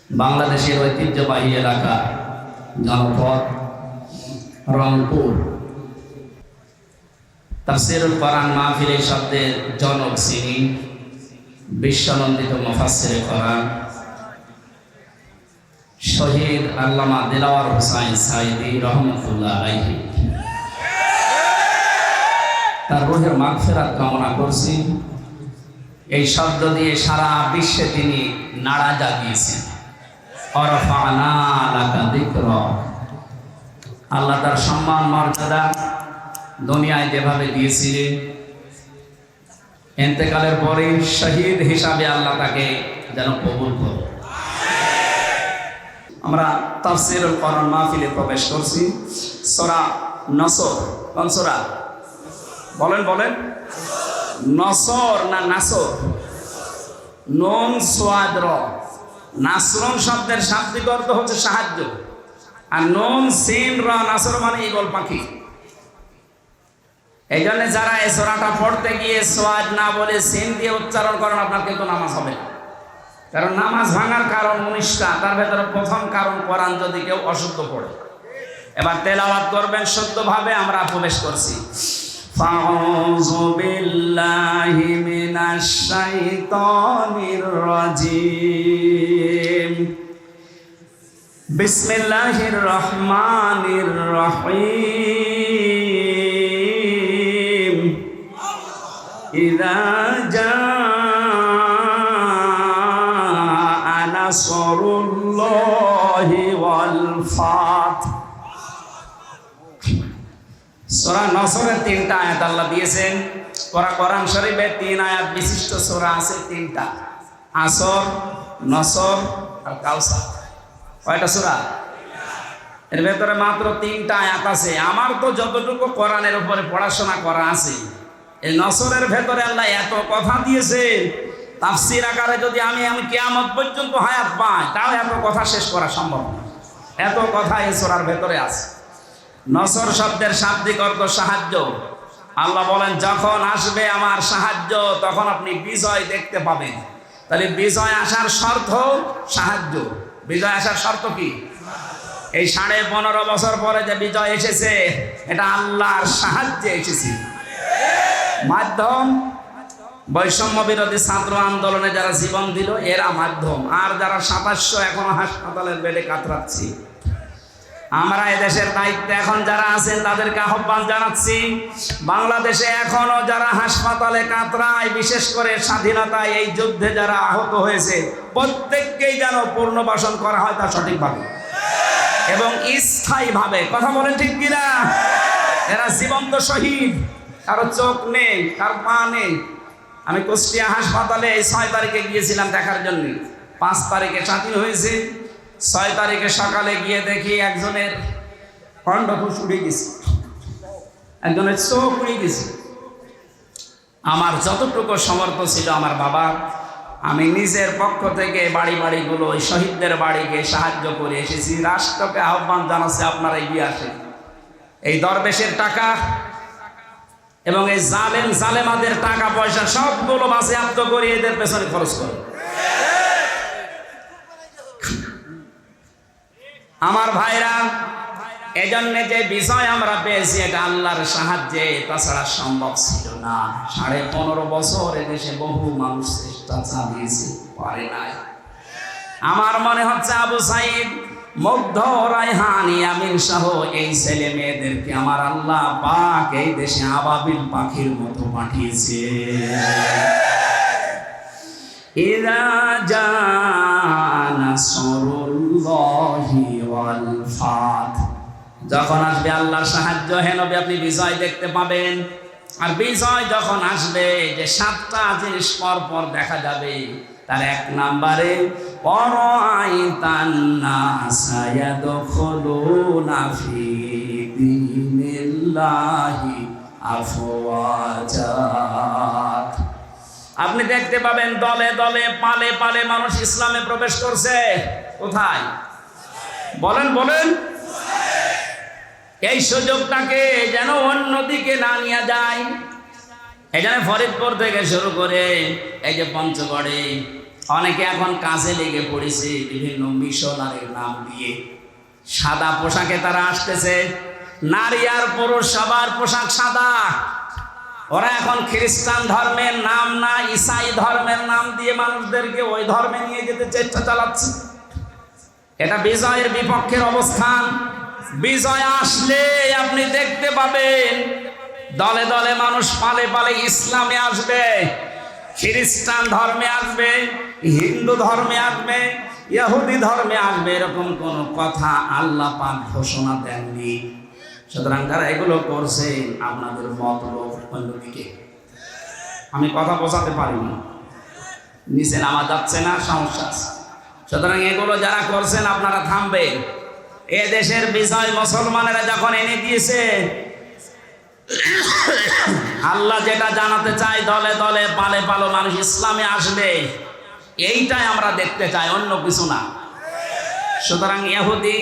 বাংলাদেশের ঐতিহ্যবাহী এলাকা জনপদ রংপুর। তাফসীরুল কোরআন মাহফিল শব্দের জনক যিনি বিশ্বনন্দিত মুফাসসিরে কোরআন শহীদ আল্লামা দিলওয়ার হোসাইন সাঈদী রহমাতুল্লাহ আলাইহি, তার রূহের মাগফিরাত কামনা করছি। এই শব্দ দিয়ে সারা বিশ্বে তিনি নাড়া জাগিয়েছেন। ওয়ারফা'না লাকা যিকরাক, আল্লাহ তার সম্মান মর্যাদা দুনিয়ায় যেভাবে দিয়েছিলেন, ইন্তেকালের পরে শহীদ হিসাবে আল্লাহ তাকে যেন কবুল করে। আমরা তাফসীরুল কোরআন মাহফিলে প্রবেশ করছি। সূরা নসর, কোন সূরা? বলেন নসর না নাসর? নুন সোয়াদ র। নাসরুন শব্দের শাব্দিক অর্থ হচ্ছে সাহায্য, আর নুন সিন র নাসর মানে ঈগল পাখি। এই জন্য যারা এই সূরাটা পড়তে গিয়ে সোয়াদ না বলে সিন দিয়ে উচ্চারণ করেন, আপনার কিন্তু নামাজ হবে না। কারণ নামাজ ভাঙার কারণ 19টা, তার ভেতরে প্রথম কারণ কোরআন যদি কেউ অশুদ্ধ পড়ে। এবার তেলাওয়াত করবেন শুদ্ধভাবে। আমরা প্রবেশ করছি। ফাউযু বিল্লাহি মিনাশ শাইতানির রাজিম। বিসমিল্লাহির রহমানির রহিম। ইযা জাআ নাসরুল্লাহি ওয়াল ফাত। সূরা নসরের 3টা আয়াত আল্লাহ দিয়েছেন। কোরআন শরীফে 3 আয়াত বিশিষ্ট সূরা আছে, 3টা: আসর, নসর আর কাউসার। কয়টা সূরা? এর ভেতরে মাত্র 3টা আয়াত আছে। আমার তো যতটুকু কোরআনের উপরে পড়াশোনা করা আছে, এই নসরের ভেতরে আল্লাহ এত কথা দিয়েছে, তাফসীর আকারে যদি আমি কিয়ামত পর্যন্ত হায়াত পাই, তাও এত কথা শেষ করা সম্ভব না। এত কথা এই সূরার ভেতরে আছে। নসর শব্দের শাব্দিক অর্থ সাহায্য। আল্লাহ বলেন, যখন আসবে আমার সাহায্য তখন আপনি বিজয় দেখতে পাবেন। তাহলে বিজয় আসার শর্ত সাহায্য। বিজয় আসার শর্ত কি? এই 15.5 বছর পরে যে বিজয় এসেছে, এটা আল্লাহর সাহায্যে এসেছে। মাধ্যম বৈষম্য বিরোধী ছাত্র আন্দোলনে যারা জীবন দিল, এরা মাধ্যম। আর যারা 2700 এখনো হাসপাতালের বেডে কাতরাচ্ছি, আমরা এদেশের দায়িত্বে এখন যারা আছেন তাদেরকে আহ্বান জানাচ্ছি, বাংলাদেশে এখনো যারা হাসপাতালে কাতরায়, বিশেষ করে স্বাধীনতায় এই যুদ্ধে যারা আহত হয়েছে, প্রত্যেককেই যেন পুনর্বাসন করা হয়, তা সঠিকভাবে এবং স্থায়ীভাবে। কথা বলেন ঠিক কিনা? এরা জীবন্ত শহীদ, কারো চোখ নেই, কারো পা নেই। আমি কুষ্টিয়া হাসপাতালে এই 6 তারিখে গিয়েছিলাম দেখার জন্য। 5 তারিখে স্বাধীন হয়েছে। 6 তারিখে সকালে গিয়ে দেখি একজনের খণ্ডকুশ উড়ে গেছে, একজনের চোখ উড়ে গেছে। আমার যতটুকু সমর্থ ছিল আমার বাবা, আমি নিজের পক্ষ থেকে বাড়িগুলো ওই শহীদদের বাড়িকে সাহায্য করে এসেছি। রাষ্ট্রকে আহ্বান জানাচ্ছে, আপনারা এগিয়ে আসেন। এই দরবেশের টাকা এবং এই জালেমাদের টাকা পয়সা সবগুলো বাজেয়াপ্ত করে এদের পেছনে খরচ করে। আমার ভাইরা, এজন্য যে বিজয় আমরা পেয়েছি, এটা আল্লাহর সাহায্যে, তাছাড়া সম্ভব ছিল না। 15.5 বছর এদেশে বহু মানুষ চেষ্টা চালিয়েছে, পারে নাই। আমার মনে হচ্ছে আবু সাইদ, মুগ্ধ, রায়হান, ইয়ামিন সহ এই ছেলে মেয়েদেরকে আমার আল্লাহ পাক এই দেশে আবাবিল পাখির মতো পাঠিয়েছে। ইযা জাআ নাসরুল্লাহি ওয়াল ফাত, যখন আসবে আল্লাহর সাহায্য, হে নবী আপনি বিজয় দেখতে পাবেন। আর বিজয় যখন আসবে, যে 7টা জিনিস পর দেখা যাবে, তার 1 নম্বরে ওয়ারাআইতান নাসা ইয়াদখুলুনা ফি দীনিল্লাহি আফওয়াজা। আপনি দেখতে পাবেন দলে দলে, পালে পালে মানুষ ইসলামে প্রবেশ করছে। কোথায়? বলেন। এই সুযোগটাকে যেন অন্যদিকে না নিয়ে যায়। এই জন্য ফরিদপুর থেকে শুরু করে এই যে পঞ্চগড়ে, অনেকে এখন কাজে লেগে পড়েছে বিভিন্ন মিশনারির নাম দিয়ে। সাদা পোশাকে তারা আসতেছে, নারী আর পুরুষ সবার পোশাক সাদা। ওরা এখন খ্রিস্টান ধর্মের নাম না, ঈসাই ধর্মের নাম দিয়ে মানুষদেরকে ওই ধর্মে নিয়ে যেতে চেষ্টা চালাচ্ছে। এটা বিজয়ের বিপক্ষের অবস্থান। বিজয় আসলে আপনি দেখতে পাবেন দলে দলে মানুষ পালে পালে ইসলামে আসবে, খ্রিস্টান ধর্মে আসবে, হিন্দু ধর্মে আসবে, ইহুদি ধর্মে আসবে। এরকম কোন কথা আল্লাহ পাক ঘোষণা দেননি। সুতরাং যারা এগুলো করছে আপনাদের মতলব অন্যদিকে। আমি কথা বোঝাতে পারি না, নিচে নামা যাচ্ছে না, সমস্যা আছে। সুতরাং এগুলো যারা করছেন আপনারা থামবেন। এ দেশের বিজয় মুসলমানেরা যখন এনে দিয়েছে, আল্লাহ যেটা জানাতে চাই দলে দলে পালে পালো মানুষ ইসলামে আসবে, এইটাই আমরা দেখতে চাই, অন্য কিছু না। সুতরাং ইহুদি,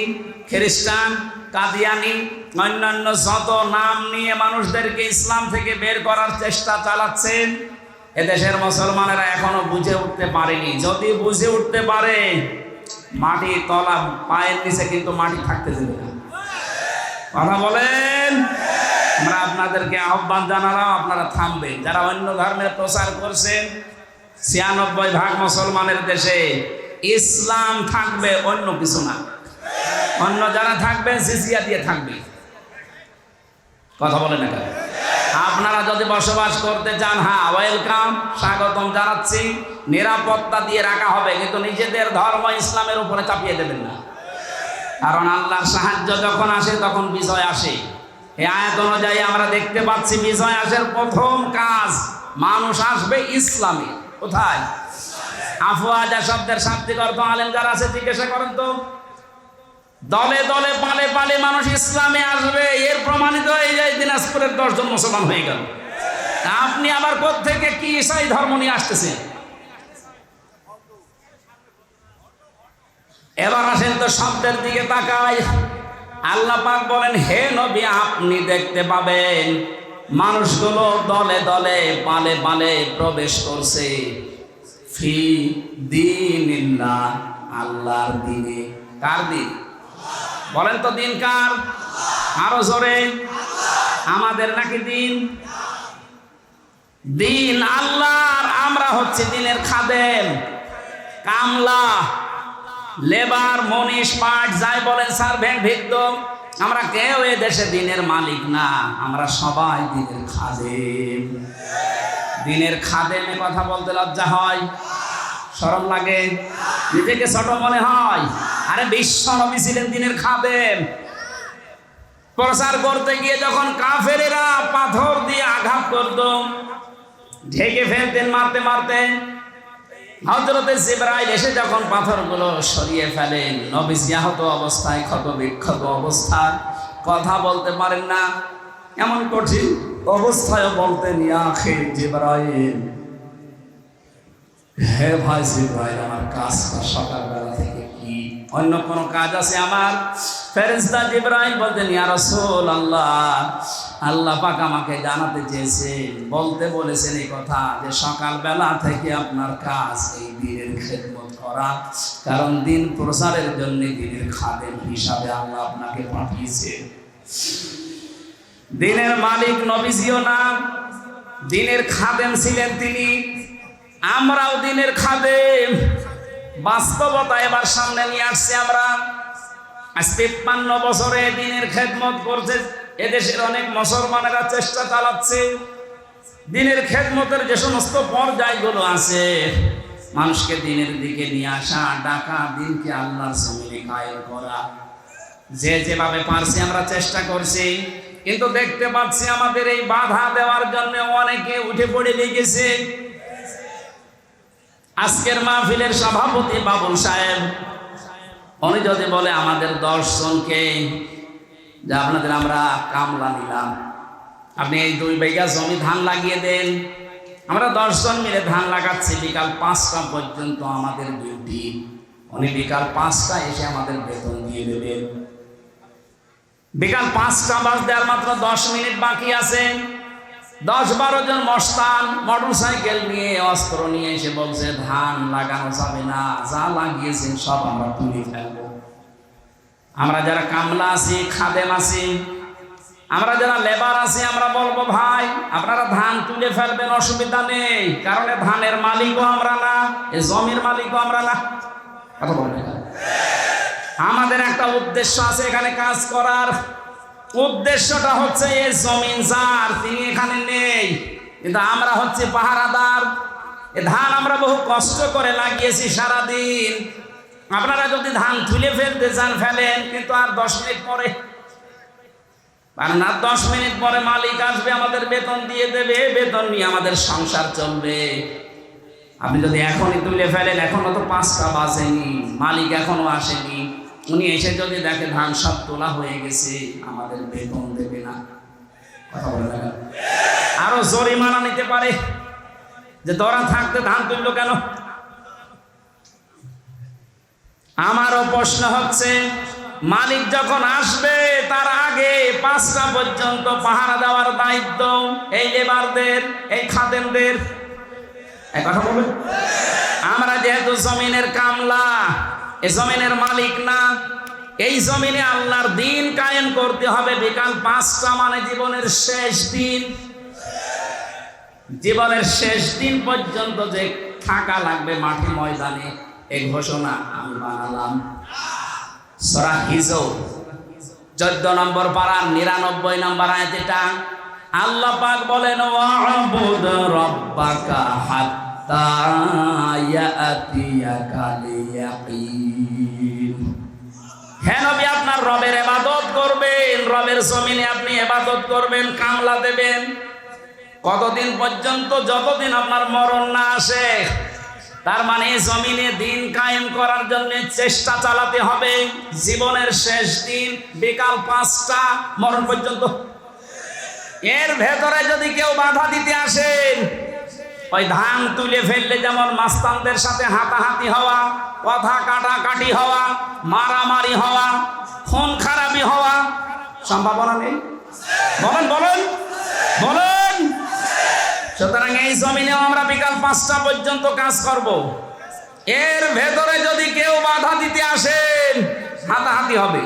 খ্রিস্টান, কাদিয়ানি, অন্যান্য যত নাম নিয়ে মানুষদেরকে ইসলাম থেকে বের করার চেষ্টা চালাচ্ছেন, এদেশের মুসলমানেরা এখনো বুঝে উঠতে পারেনি। যদি বুঝে উঠতে পারে, মাটি তলা পায়ের নিচে কিন্তু মাটি থাকতে দেবে না। কথা বলেন। আমরা আপনাদেরকে আহ্বান জানালাম, আপনারা থামবেন। যারা অন্য ধর্মের প্রচার করছেন, ৯৬% মুসলমানের দেশে ইসলাম থাকবে, অন্য কিছু না। অন্য যারা থাকবে জিজিয়া দিয়ে থাকবে। কথা বলেন না কেন? আপনারা যদি বসবাস করতে চান, হ্যাঁ ওয়েলকাম, স্বাগতম জানাচ্ছি, নিরাপত্তা দিয়ে রাখা হবে, কিন্তু নিজেদের ধর্ম ইসলামের উপরে চাপিয়ে দেবেন না। কারণ আল্লাহর সাহায্য যখন আসে তখন বিজয় আসে। এই আয়াত অনুযায়ী আমরা দেখতে পাচ্ছি বিজয় আসার প্রথম কাজ মানুষ আসবে ইসলামে। কোথায়? আফওয়াজা শব্দের শাব্দিক অর্থ আলেম যারা আছে জিজ্ঞাসা করেন তো। দলে দলে পালে পালে মানুষ ইসলামে আসবে, এর প্রমাণিত এই যে দিনাজপুরের 10 জন মুসলমান হয়ে গেল। আপনি আবার কোত্থেকে কি ঈসাই ধর্ম নিয়ে আসতেছেন? এবার আসেন তো শব্দের দিকে তাকাই। আল্লাহ পাক বলেন, হে নবী আপনি দেখতে পাবেন মানুষগুলো দলে দলে পালে পালে প্রবেশ করছে ফি দীনিল্লাহ, আল্লাহর দ্বীনে। কার দিন বলেন তো? দিন কার? আরো জোরে। আমাদের নাকি দিন? দিন আল্লাহর। আমরা হচ্ছে দিনের খাদেম, কামলা, লেবার, মনীষ, পাট, যাই বলেন, সার্ভেন্ট, ভিত্ত। আমরা কেউ এ দেশে দিনের মালিক না, আমরা সবাই দিনের খাদেম। দিনের খাদেমে কথা বলতে লজ্জা হয়, শরম লাগে, নিজেকে ছোট মনে হয়। আরে বিশ্ব নবী ছিলেন দিনের খাদেম। প্রচার করতে গিয়ে যখন কাফেরেরা পাথর দিয়ে আঘাত করত, ঢেকে ফেলতেন মারতে মারতে, হযরতে জিবরাইল এসে যখন পাথরগুলো সরিয়ে ফেলেন, নবীজি আহত অবস্থায়, ক্ষত বিক্ষত অবস্থায়, কথা বলতে পারেন না, এমন কঠিন অবস্থায় বলতেন, ইয়া আখি জিবরাইল, হে ভাই জিবরাইল, আমার কাজটা সকালবেলা থেকে কি? অন্য কোনো কাজ আছে আমার? ফেরেশতা জিবরাইল বলতেন, ইয়া রাসূলুল্লাহ, আল্লাহ পাক আমাকে জানাতে চেয়েছেন, বলতে বলেছেন এই কথা যে সকালবেলা থেকে আপনার কাজ এই দ্বীনের খেদমত করা, কারণ দিন প্রচারের জন্য দ্বীনের খাদেম হিসাবে আল্লাহ আপনাকে পাঠিয়েছেন। দিনের মালিক নবীজিও না, দিনের খাদেম ছিলেন তিনি। আমরাও দিনের খাদেম। বাস্তবতা এবার সামনে নিয়ে আসছে। আমরা আজ ৫৩ বছরে দিনের খেদমত করছে এদেশের অনেক মুসলমানেরা, চেষ্টা চালাচ্ছে দিনের খেদমতের যে সমস্ত পর্যায়গুলো আছে, মানুষকে দিনের দিকে নিয়ে আসা, ডাকা, দিনকে আল্লাহর জমিনে কায়েম করা, যে যেভাবে পারছি আমরা চেষ্টা করছি। কিন্তু দেখতে পাচ্ছি আমাদের এই বাধা দেওয়ার জন্য অনেকে উঠে পড়ে লেগেছে। আজকের মাহফিলের সভাপতি বাবুল সাহেব, উনি যদি বলে আমাদের 10 জনকে যে আপনাদের আমরা কামলা নিলাম, আপনি এই 2 বিঘা জমি ধান লাগিয়ে দেন, আমরা 10 জন মিলে ধান লাগাচ্ছি, বিকাল 5টা পর্যন্ত আমাদের ডিউটি, উনি বিকাল 5টায় এসে আমাদের বেতন দিয়ে দেবেন। বিকাল 5টা বাজতে আর মাত্র 10 মিনিট বাকি আছে। 10-12 জন মস্তান মোটর সাইকেল নিয়ে অস্ত্র নিয়ে এসে বলছে ধান লাগানো যাবে না, যা লাগিয়েছেন সব আমরা তুলে ফেলবো। আমরা যারা কামলা আছি, খাদেম আছি, আমরা যারা লেবার আছি, আমরা বলবো ভাই আপনারা ধান তুলে ফেলবেন, অসুবিধা নেই, কারণ ধানের মালিকও আমরা না, এই জমির মালিকও আমরা না। কথা বলেন, আমাদের একটা উদ্দেশ্য আছে এখানে কাজ করার। উদ্দেশ্যটা হচ্ছে এই জমিন যার, তিনি এখানে নেই, কিন্তু আমরা হচ্ছে পাহারাদার। এ ধান আমরা বহু কষ্ট করে লাগিয়েছি সারাদিন। আপনারা যদি ধান তুলে ফেলতে চান ফেলেন, কিন্তু আর 10 মিনিট পরে, আর না 10 মিনিট পরে মালিক আসবে, আমাদের বেতন দিয়ে দেবে, বেতন নিয়ে আমাদের সংসার চলবে। আপনি যদি এখনই তুলে ফেলেন, এখনো তো 5টা বাজেনি, মালিক এখনো আসেনি, উনি এসে যদি দেখে ধান সব তোলা হয়ে গেছে, আমাদের বেতন দেবে না। কথা বলে আরো জরিমানা নিতে পারে যে তোরা থাকতে ধান তুললো কেন। আমারও প্রশ্ন হচ্ছে, মালিক যখন আসবে তার আগে 5টা পর্যন্ত পাহারা দেওয়ার দায়িত্ব এই লেবারদের, এই খাদেমদের। এই কথা বলবেন, আমরা যেহেতু জমিনের কামলা, এই জমিনের মালিক না, এই জমিনে আল্লাহর দিন কায়েম করতে হবে। বিকাল 5টা মানে জীবনের শেষ দিন, জীবনের শেষ দিন পর্যন্ত যে থাকা লাগবে মাঠে ময়দানে, এই ঘোষণা আমি বানালাম। সূরা হিজর 14 নম্বর পারার 99 নম্বর আয়াত। এটা আল্লাহ পাক বলেন, ওয়া'বুদ রাব্বাকা হাত্তা ইয়াতিয়াকাল ইয়াকিন। হে নবী, আপনার রবের ইবাদত করবেন, রবের জমিনে আপনি ইবাদত করবেন, কামলা দেবেন। কতদিন পর্যন্ত? যতদিন আপনার মরণ না আসে। তার মানে জমিনে দিন কায়েম করার জন্য চেষ্টা চালাতে হবে। জীবনের শেষ দিন বিকাল 5টা মরণ পর্যন্ত। এর ভেতরে যদি কেউ বাধা দিতে আসেন, ওই ধান তুলে ফেললে যেমন মাস্তানদের সাথে হাতাহাতি হওয়া, কথা কাটাকাটি হওয়া, মারামারি হওয়া, খুন খারাপি হওয়া সম্ভাবনা নেই। বলেন বলেন বলেন। সুতরাং এই জমিনেও আমরা বিকাল 5টা পর্যন্ত কাজ করব। এর ভেতরে যদি কেউ বাধা দিতে আসেন, হাতাহাতি হবে,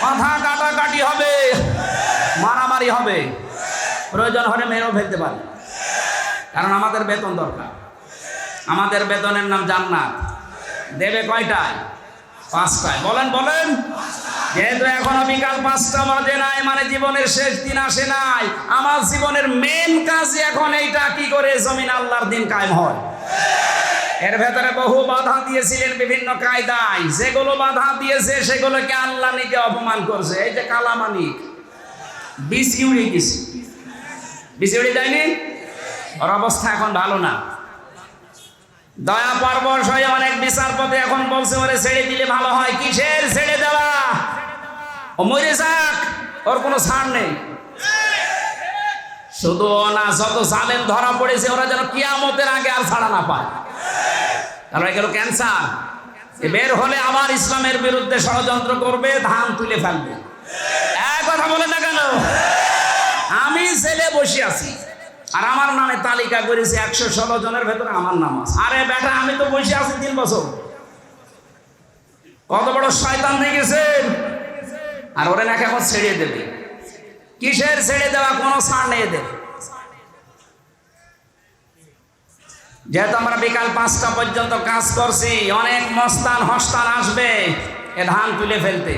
কথা কাটাকাটি হবে, মারামারি হবে, প্রয়োজন হলে মেরেও ফেলতে পারে, কারণ আমাদের বেতন দরকার। আমাদের বেতনের নাম জান্নাত। দেবে কয়টায়? 5টায়। বলেন বলেন। যেহেতু এখনো বিকাল 5টা বাজে নাই, মানে জীবনের শেষ দিন আসে নাই, আমার জীবনের মেন কাজ এখন এইটা, কি করে জমিন আল্লাহর দিন কায়েম হয়। এর ভেতরে বহু বাধা দিয়েছিলেন বিভিন্ন কায়দায়, যেগুলো বাধা দিয়েছে সেগুলোকে আল্লাহ নিজে অপমান করছে। এই যে কালামানিক বিসি উড়ে গেছে, বিসি উড়ে যায়নি, ওর অবস্থা এখন ভালো না। দয়া পরবশ হয়ে অনেক বিচারপতি এখন বলছে ওরে ছেড়ে দিলে ভালো হয়। কিসের ছেড়ে দেওয়া? ও মরে যাক, ওর কোনো ছাড় নেই। শুধু না, যত জালেম ধরা পড়েছে ওরা যেন কিয়ামতের আগে আর ছাড়া না পায়। তাহলে এগুলো ক্যান্সার। বের হলে আবার ইসলামের বিরুদ্ধে ষড়যন্ত্র করবে, ধান তুলে ফেলবে। এক কথা বলে না কেন? আমি জেলে বসে আছি আর আমার নামে তালিকা করেছে 116 জনের ভেতরে আমার নাম আছে। আরে বেটা, আমি তো বসে আছি 3 বছর। কত বড় শয়তান হয়ে গেছেন। আর ওরে নাকি এখন ছেড়ে দেবে। কিসের ছেড়ে দেওয়া? কোনো ছাড় নেই এদের। যেহেতু আমরা বিকাল 5টা পর্যন্ত কাজ করছি, অনেক মস্তান হস্তান আসবে এ ধান তুলে ফেলতে।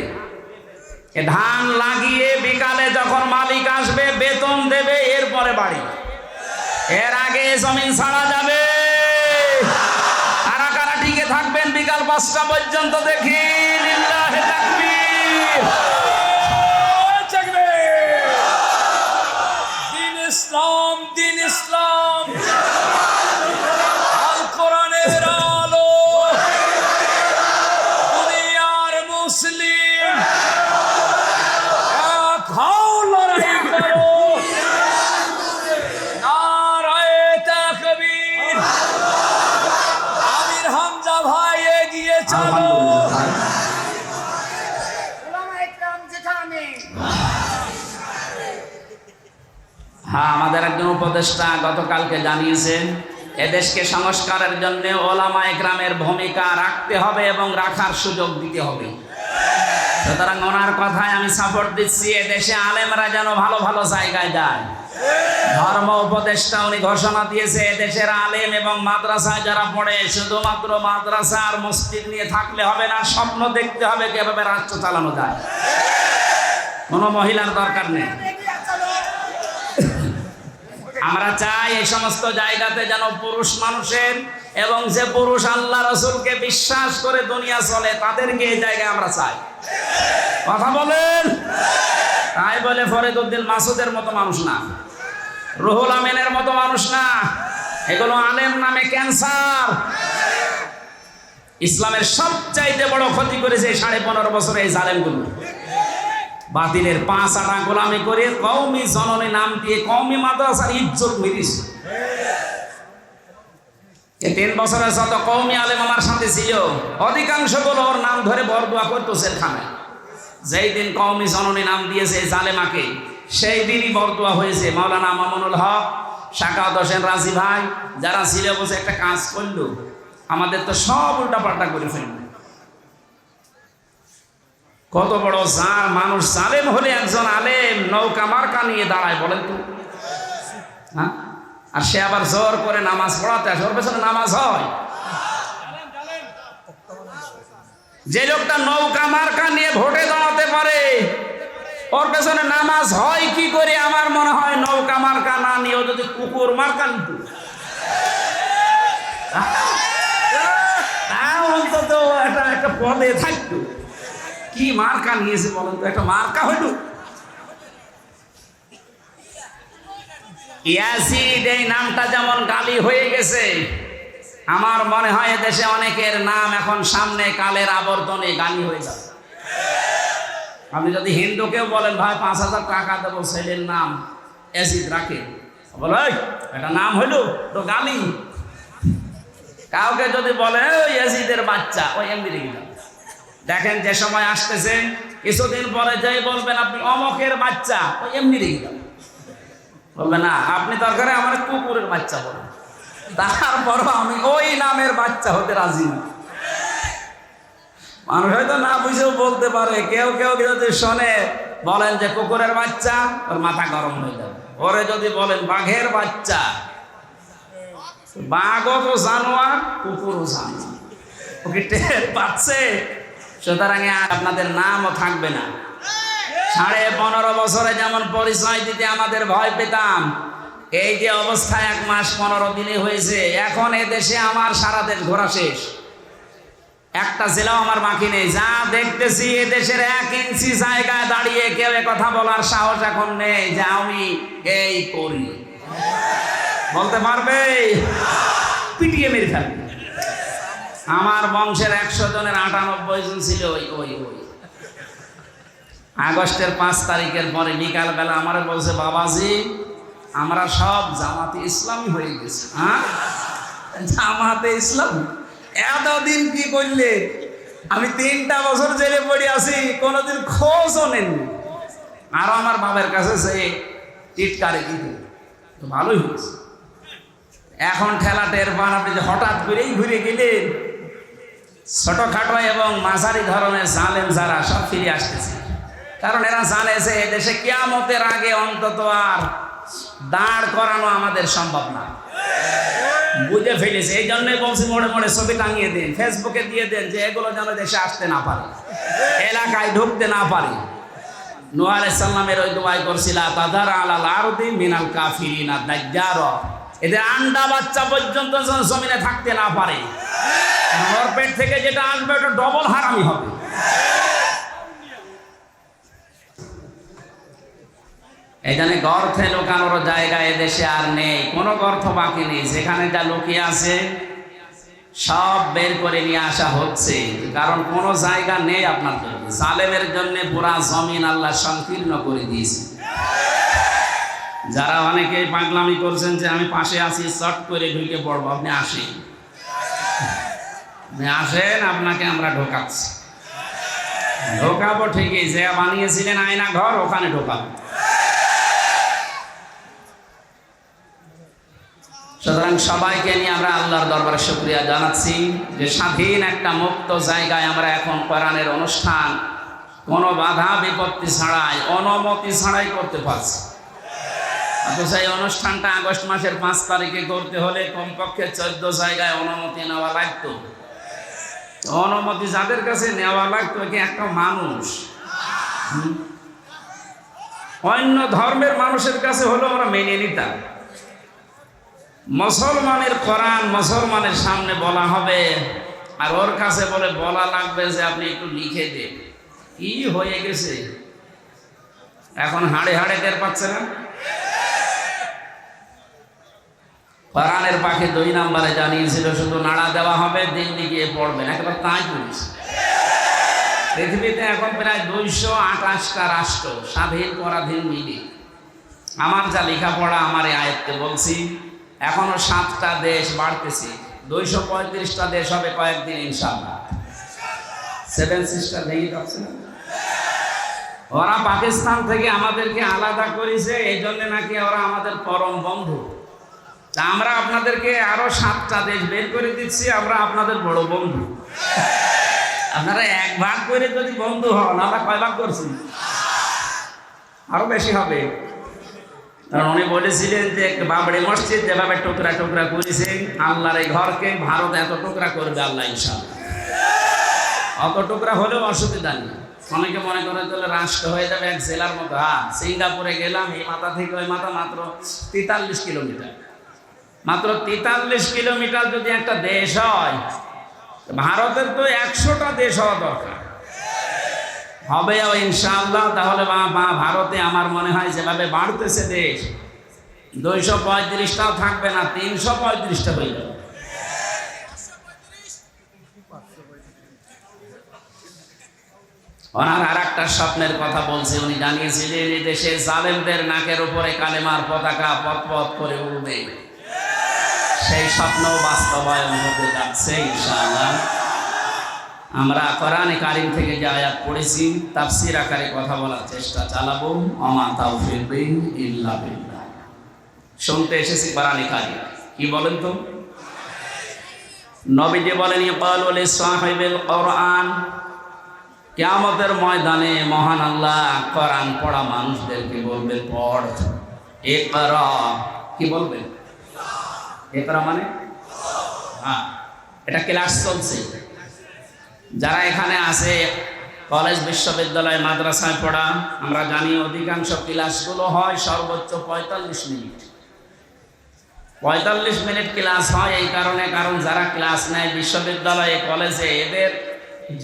এ ধান লাগিয়ে বিকালে যখন মালিক আসবে বেতন দেবে, এরপরে বাড়ি। এর আগে জমিন ছাড়া যাবে। কারা কারা টিকে থাকবেন বিকাল 5টা পর্যন্ত দেখি? লিল্লাহি তাকবীর। দিন ইসলাম, দিন ইসলাম, আল কোরআনের আলো, দুনিয়ার মুসলিম এক হও, লড়াই করো, নারায়ে তাকবীর। আমির হামজা ভাই এগিয়ে চলো। হ্যাঁ, আমাদের একজন উপদেষ্টা গতকালকে জানিয়েছেন এদেশকে সংস্কারের জন্য ওলামা একরামের ভূমিকা রাখতে হবে এবং রাখার সুযোগ দিতে হবে। সুতরাং ওনার কথায় আমি সাপোর্ট দিচ্ছি, এদেশে আলেমরা যেন ভালো ভালো জায়গায় যায়। ধর্ম উপদেষ্টা উনি ঘোষণা দিয়েছে এদেশের আলেম এবং মাদ্রাসায় যারা পড়ে শুধুমাত্র মাদ্রাসা আর মসজিদ নিয়ে থাকলে হবে না, স্বপ্ন দেখতে হবে কিভাবে রাষ্ট্র চালানো যায়। কোনো মহিলার দরকার নেই। আমরা চাই এই সমস্ত জায়গাতে যেন পুরুষ মানুষের এবং যে পুরুষ আল্লাহ রসুলকে বিশ্বাস করে দুনিয়া চলে তাদেরকে এই জায়গায় আমরা চাই। কথা বলেন। তাই বলে ফরিদউদ্দিন মাসুদের মতো মানুষ না, রুহুল আমিনের মতো মানুষ না, এগুলো আলেম নামে ক্যান্সার। ইসলামের সবচাইতে বড় ক্ষতি করেছে 15.5 বছরে এই জালেমগুলো। বাতিলের 5 আনা গোলামি করে কওমি জননী নাম দিয়ে কওমি মাদ্রাসার ইজ্জত মেরেছে। 3 বছরের যত কওমি আলেম আমার সাথে ছিল অধিকাংশগুলো ওর নাম ধরে বরদোয়া করতো জেলখানায়। যেই দিন কওমি জননী নাম দিয়েছে জালেমাকে, সেই দিনই বরদোয়া হয়েছে। মাওলানা মামুনুল হক, শাকাওয়াত হোসেন রাজি ভাই যারা ছিল বসে একটা কাজ করলো, আমাদের তো সব উল্টাপাল্টা করে ফেললো। কত বড় মানুষ জালেম হলে একজন আলেম নৌকা মার্কা নিয়ে দাঁড়ায় বলেন তো? হ্যাঁ, আর সে আবার জোর করে নামাজ পড়াতে আসে, ওর পেছনে নামাজ হয়? যে লোকটা নৌকা মার্কা নিয়ে ভোটে দাঁড়াতে পারে ওর পেছনে নামাজ হয় কি করে? আমার মনে হয় নৌকা মার্কা না নিয়েও যদি কুকুর মার্কা নিত অন্তত একটা পদে থাকতো। কি মার্কা নিয়েছে বলেন তো? একটা মার্কা হইল ইয়াসিড, এই নামটা যেমন গালি হয়ে গেছে, আমার মনে হয় দেশে অনেকের নাম এখন সামনে কালের আবর্তনে গালি হয়ে যাবে। আপনি যদি হিন্দুকেও বলেন ভাই 5,000 টাকা দেবো ছেলের নাম ইয়াসিড রাখে, বলে এটা নাম হইল তো গালি। কাউকে যদি বলে ওই ইয়াসিদের বাচ্চা, ওই এমনি রেখে যাবে। দেখেন যে সময় আসতেছে কিছুদিন পরে যাই বলবেন আপনি অমকের বাচ্চা, ওই এমনি রেখে যাবে। বলবে না আপনি দরকারে আমার কুকুরের বাচ্চা বলেন, তারপরও আমি ওই নামের বাচ্চা হতে রাজি না। মানুষ হয়তো না বুঝেও বলতে পারে। কেউ কেউ যদি শোনে বলেন যে কুকুরের বাচ্চা, ওর মাথা গরম হয়ে যাবে। ওরে যদি বলেন বাঘের বাচ্চা, বাঘও তো জানোয়ার, কুকুরও জানোয়ার, ওকে টের পাচ্ছে। সুতরাং আপনাদের নামও থাকবে না। 15.5 বছরে যেমন পরিচয় দিতে আমাদের ভয় পেতাম, এই যে অবস্থা 1 মাস 15 দিনে হয়েছে, এখন এদেশে আমার সারা দেশ ঘোরা শেষ, একটা জেলাও আমার বাকি নেই। যা দেখতেছি এদেশের 1 ইঞ্চি জায়গায় দাঁড়িয়ে কেউ কথা বলার সাহস এখন নেই যে আমি এই করি। বলতে পারবে? পিটিয়ে মেরে ফেলবে। আমার বংশের 100 জনের 98 জন ছিল ওই আগস্টের 5 তারিখের পরে বিকালবেলা আমার বলছে বাবাজি আমরা সব জামাতে ইসলামী হয়ে গেছি। হ্যাঁ, জামাতে ইসলাম এতদিন কি করলে? আমি 3টা বছর জেলে পড়ে আছি, কোনোদিন খোঁজও নেননি। আরো আমার বাবার কাছে সে টিটকারে দিতে, তো ভালোই হয়েছে। এখন ঠেলা টের পান আপনি যে হঠাৎ করেই ঘুরে গেলেন। ছোটখাটো এবং মাঝারি ধরনের জালেম যারা সব ফিরে আসতেছে, কারণ এরা জানে যে এদেশে কিয়ামতের আগে অন্তত আর দাঁড় করানো আমাদের সম্ভব না। বুঝে ফেলেছে। এই জন্যই বলছি মোড়ে মোড়ে ছবি টাঙিয়ে দিন, ফেসবুকে দিয়ে দেন যে এগুলো যেন দেশে আসতে না পারে, এলাকায় ঢুকতে না পারে। নূহ আলাইহিস সালামের ওই দোয়াই করছিল তাদার আলাল আরদি মিনাল কাফিরিনা দাজ্জার, এদের আন্ডা বাচ্চা পর্যন্ত যেন জমিনে থাকতে না পারে। ওর পেট থেকে যেটা আসবে ওটা ডবল হারামি হবে। এই জন্য গর্থে লুকানোর জায়গা এদেশে আর নেই, কোনো গর্ত বাকি নেই। যেখানে যা লুকিয়ে আছে সব বের করে নিয়ে আসা হচ্ছে, কারণ কোনো জায়গা নেই আপনার জন্য। জালেমের জন্য পুরা জমিন আল্লাহ সংকীর্ণ করে দিয়েছে। যারা অনেকে পাগলামি করছেন যে আমি পাশে আছি চট করে ঢুকে পড়বো, আপনি আসেন, আপনাকে আমরা ঢোকাচ্ছি। ঢোকাবো ঠিকই, যে বানিয়েছিলেন আয়না ঘর ওখানে ঢোকাবো। সুতরাং সবাইকে নিয়ে আমরা আল্লাহর দরবারে শুকরিয়া জানাচ্ছি যে স্বাধীন একটা মুক্ত জায়গায় আমরা এখন কোরআনের অনুষ্ঠান কোনো বাধা বিপত্তি ছাড়াই, অনুমতি ছাড়াই করতে পারছি। অথচ এই অনুষ্ঠানটা আগস্ট মাসের 5 তারিখে করতে হলে কমপক্ষে 14 জায়গায় অনুমতি নেওয়া লাগতো। অনুমতি যাদের কাছে নেওয়া লাগতো কি একটা মানুষ, অন্য ধর্মের মানুষের কাছে হলো আমরা মেনে নিতাম। মুসলমানের কোরআন মুসলমানের সামনে বলা হবে, আর ওর কাছে বলে বলা লাগবে যে আপনি একটু লিখে দেন। কি হয়ে গেছে এখন, হাড়ে হাড়ে টের পাচ্ছে না? কোরআনের পাখি 2 নম্বরে জানিয়েছিল শুধু নাড়া দেওয়া হবে, দিল্লি গিয়ে পড়বেন, একেবারে তাই করেছে। পৃথিবীতে এখন প্রায় 228টা রাষ্ট্র, স্বাধীন পরাধীন মিলে। আমার যা লেখাপড়া আমার এই আয়ত্তে বলছি, এখনো 7টা দেশ বাড়তেছে, 235টা দেশ হবে কয়েকদিন ইনশাআল্লাহ। 7 সিস্টার ভেঙে যাচ্ছে না? ওরা পাকিস্তান থেকে আমাদেরকে আলাদা করেছে, এই জন্য নাকি ওরা আমাদের পরম বন্ধু। আমরা আপনাদেরকে আরো 7টা দেশ বের করে দিচ্ছি, আমরা আপনাদের বড় বন্ধু। আপনারা 1 ভাগ করে যদি বন্ধু হন, আমরা কয় ভাগ করছি? আরো বেশি হবে। কারণ উনি বলেছিলেন যে বাবরি মসজিদ যেভাবে টুকরা টুকরা করেছেন, আল্লাহর এই ঘরকে ভারত এত টুকরা করবে আল্লাহ ইনশাআল্লাহ। অত টুকরা হলেও অসুবিধা নেই। অনেকে মনে করে তাহলে রাষ্ট্র হয়ে যাবে এক জেলার মতো। সিঙ্গাপুরে গেলাম, এই মাথা থেকে ওই মাথা মাত্র 43 কিলোমিটার। মাত্র 43 কিলোমিটার যদি একটা দেশ হয়, ভারতের তো 100টা দেশ হওয়া দরকার। হবে ইনশাআল্লাহ। তাহলে ভারতে আমার মনে হয় যেভাবে বাড়তেছে দেশ, 235টাও থাকবে না, 335টা হয়ে যাবে। ওনার আর একটা স্বপ্নের কথা বলছে, উনি জানিয়েছিলেন এই দেশে জালেমদের নাকের উপরে কালেমার পতাকা পথ করে উড়বে। সেই স্বপ্ন বাস্তবায়ন হতে যাচ্ছে ইনশাআল্লাহ। আমরা কোরআনে কারিম থেকে যে আয়াত পড়েছি, তাফসীর আকারে কথা বলার চেষ্টা চালাবো। ওমা তাওফীক ইল্লা বিল্লাহ। শুনতে এসেছি কোরআনে কারিম, কি বলেন তো? নবীজি বলেন ইয়াকালু লিসাহিবিল কোরআন, কিয়ামতের ময়দানে মহান আল্লাহ কোরআন পড়া মানুষদেরকে বলবেন, পড়। ইকরা, কি বলবেন? ইকরা মানে এটা ক্লাস চলছে। যারা এখানে আছে কলেজ বিশ্ববিদ্যালয় মাদ্রাসায় পড়া, আমরা জানি অধিকাংশ ক্লাসগুলো হয় সর্বোচ্চ 45 মিনিট। 45 মিনিট ক্লাস হয় এই কারণে, কারণ যারা ক্লাস নেয় বিশ্ববিদ্যালয়ে কলেজে এদের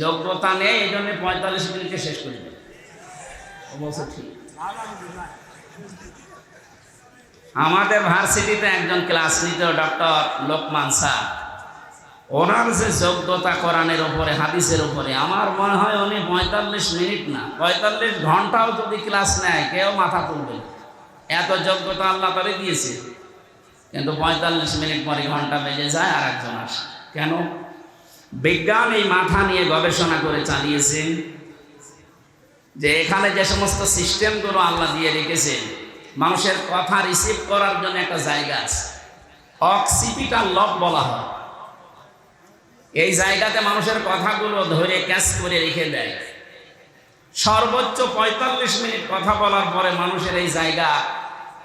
যোগ্যতা নেই, এই জন্য 45 মিনিটে শেষ করে দেয়। অবশ্য ঠিক। আমাদের ভার্সিটিতে একজন ক্লাস নিত, ডক্টর লোকমান স্যার। ওনার যে যোগ্যতা কোরআনের উপরে, হাদিসের উপরে, আমার মনে হয় উনি 45 মিনিট না 45 ঘন্টাও যদি ক্লাস নেয় কেউ মাথা তুলবে। এত যোগ্যতা আল্লাহ তারে দিয়েছে, কিন্তু 45 মিনিট পরে ঘন্টা বেজে যায় আর একজন আসে। কেন? বিজ্ঞান এই মাথা নিয়ে গবেষণা করে চালিয়েছেন যে এখানে যে সমস্ত সিস্টেমগুলো আল্লাহ দিয়ে রেখেছেন, মানুষের কথা রিসিভ করার জন্য একটা জায়গা আছে, অক্সিপিটাল লব বলা হয়। এই জায়গাতে মানুষের কথাগুলো ধরে ক্যাচ করে রেখে দেয়। সর্বোচ্চ 45 মিনিট কথা বলার পরে মানুষের এই জায়গা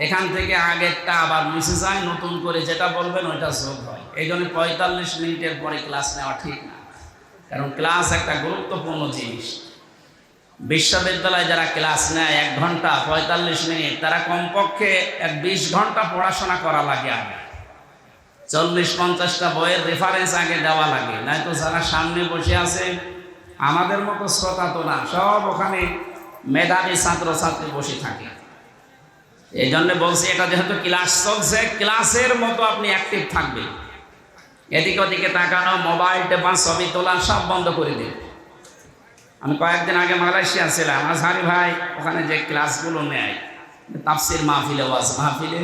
এখান থেকে আগেরটা আবার মিশে যায়, নতুন করে যেটা বলবেন ওইটা যোগ হয়। এই জন্য 45 মিনিটের পরে ক্লাস নেওয়া ঠিক না, কারণ ক্লাস একটা গুরুত্বপূর্ণ জিনিস। বিশ্ববিদ্যালয়ে যারা ক্লাস নেয় 1 ঘন্টা 45 মিনিট, তারা কমপক্ষে 20 ঘন্টা পড়াশোনা করা লাগে। আগে 40-50টা বইয়ের রেফারেন্স আগে দেওয়া লাগে, নয়তো যারা সামনে বসে আছে আমাদের মতো শ্রোতা তো না, সব ওখানে মেধাবী ছাত্রছাত্রী বসে থাকে। এই জন্য বলছি, এটা যেহেতু ক্লাস চলছে, ক্লাসের মতো আপনি অ্যাক্টিভ থাকবেন। এদিকে ওদিকে তাকানো, মোবাইল টেপা, ছবি তোলা সব বন্ধ করে দিন। আমি কয়েকদিন আগে মালয়েশিয়া ছিলাম, আজহারি ভাই ওখানে যে ক্লাসগুলো নেয় তাফসির মাহফিলে, ওয়াজ মাহফিলে,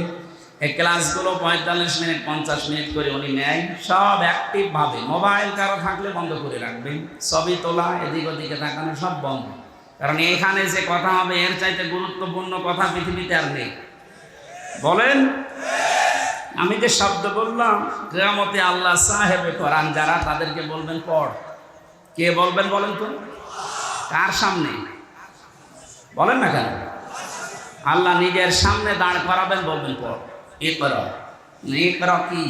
এই ক্লাসগুলো 45 মিনিট 50 মিনিট করে উনি নেয়, সব অ্যাক্টিভভাবে। মোবাইল কারো থাকলে বন্ধ করে রাখবেন, ছবি তোলা, এদিক ওদিকে তাকানো সব বন্ধ। কারণ এখানে যে কথা হবে এর চাইতে গুরুত্বপূর্ণ কথা পৃথিবীতে আর নেই। বলেন, আমি যে শব্দ বললাম, কিয়ামতে আল্লাহ সাহেবে কোরআন যারা, তাদেরকে বলবেন পড়। কে বলবেন বলেন তো? কার সামনে বলেন না কেন? আল্লাহ নিজের সামনে দাঁড় করাবেন, বলবেন পড়। ইকরা। ইকরা কি?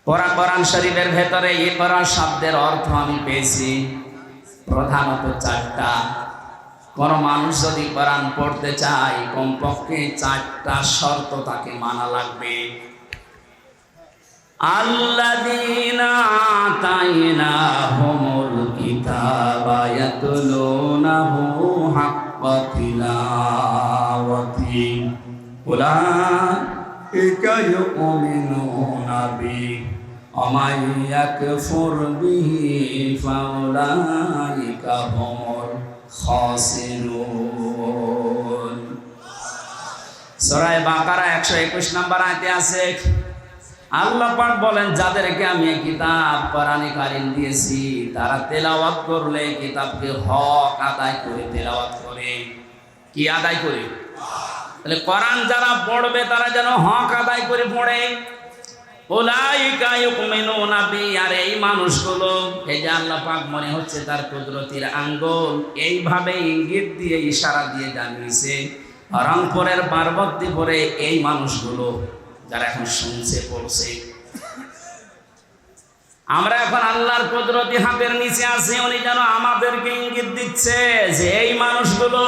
কোরআন শরীফের ভেতরে ইকরা শব্দের অর্থ আমি পেয়েছি প্রধানত চারটা। কোন মানুষ যদি কোরআন পড়তে চায়, কমপক্ষে চারটা শর্ত তাকে মানা লাগবে। আল্লাযীনা আতাইনাহুমুল কিতাবা ইয়াতলুনাহু হাক্কা তিলাওয়াতি উলাইকা ইউমিনুনা বিহি ওয়া মান ইয়াকফুর বিহি ফাউলাইকা হুমুল খাসিরুন। সূরা বাকারা 121 নম্বর আয়াতে আছে, আল্লাহ পাক বলেন, যাদেরকে আমি কিতাব কোরআনে কারীম দিয়েছি, তারা তেলাওয়াত করলে কিতাবকে হক আদায় করে তেলাওয়াত করে। কি আদায় করে? তাহলে কোরআন যারা পড়বে তারা যেন হক আদায় করে পড়ে। উলাইকা ইউমিনুনা বি, আর এই মানুষগুলো, এই যে আল্লাহ পাক মনে হচ্ছে তার কুদরতের আঙ্গুল এইভাবে ইঙ্গিত দিয়ে ইশারা দিয়ে জানিয়েছে, রংপুরের পার্বতীপুরে এই মানুষগুলো যারা এখন শুনছে পড়ছে, আমরা এখন আল্লাহর কুদরতি হাতের নিচে আছি, উনি যেন আমাদেরকে ইঙ্গিত দিচ্ছে যে এই মানুষগুলো,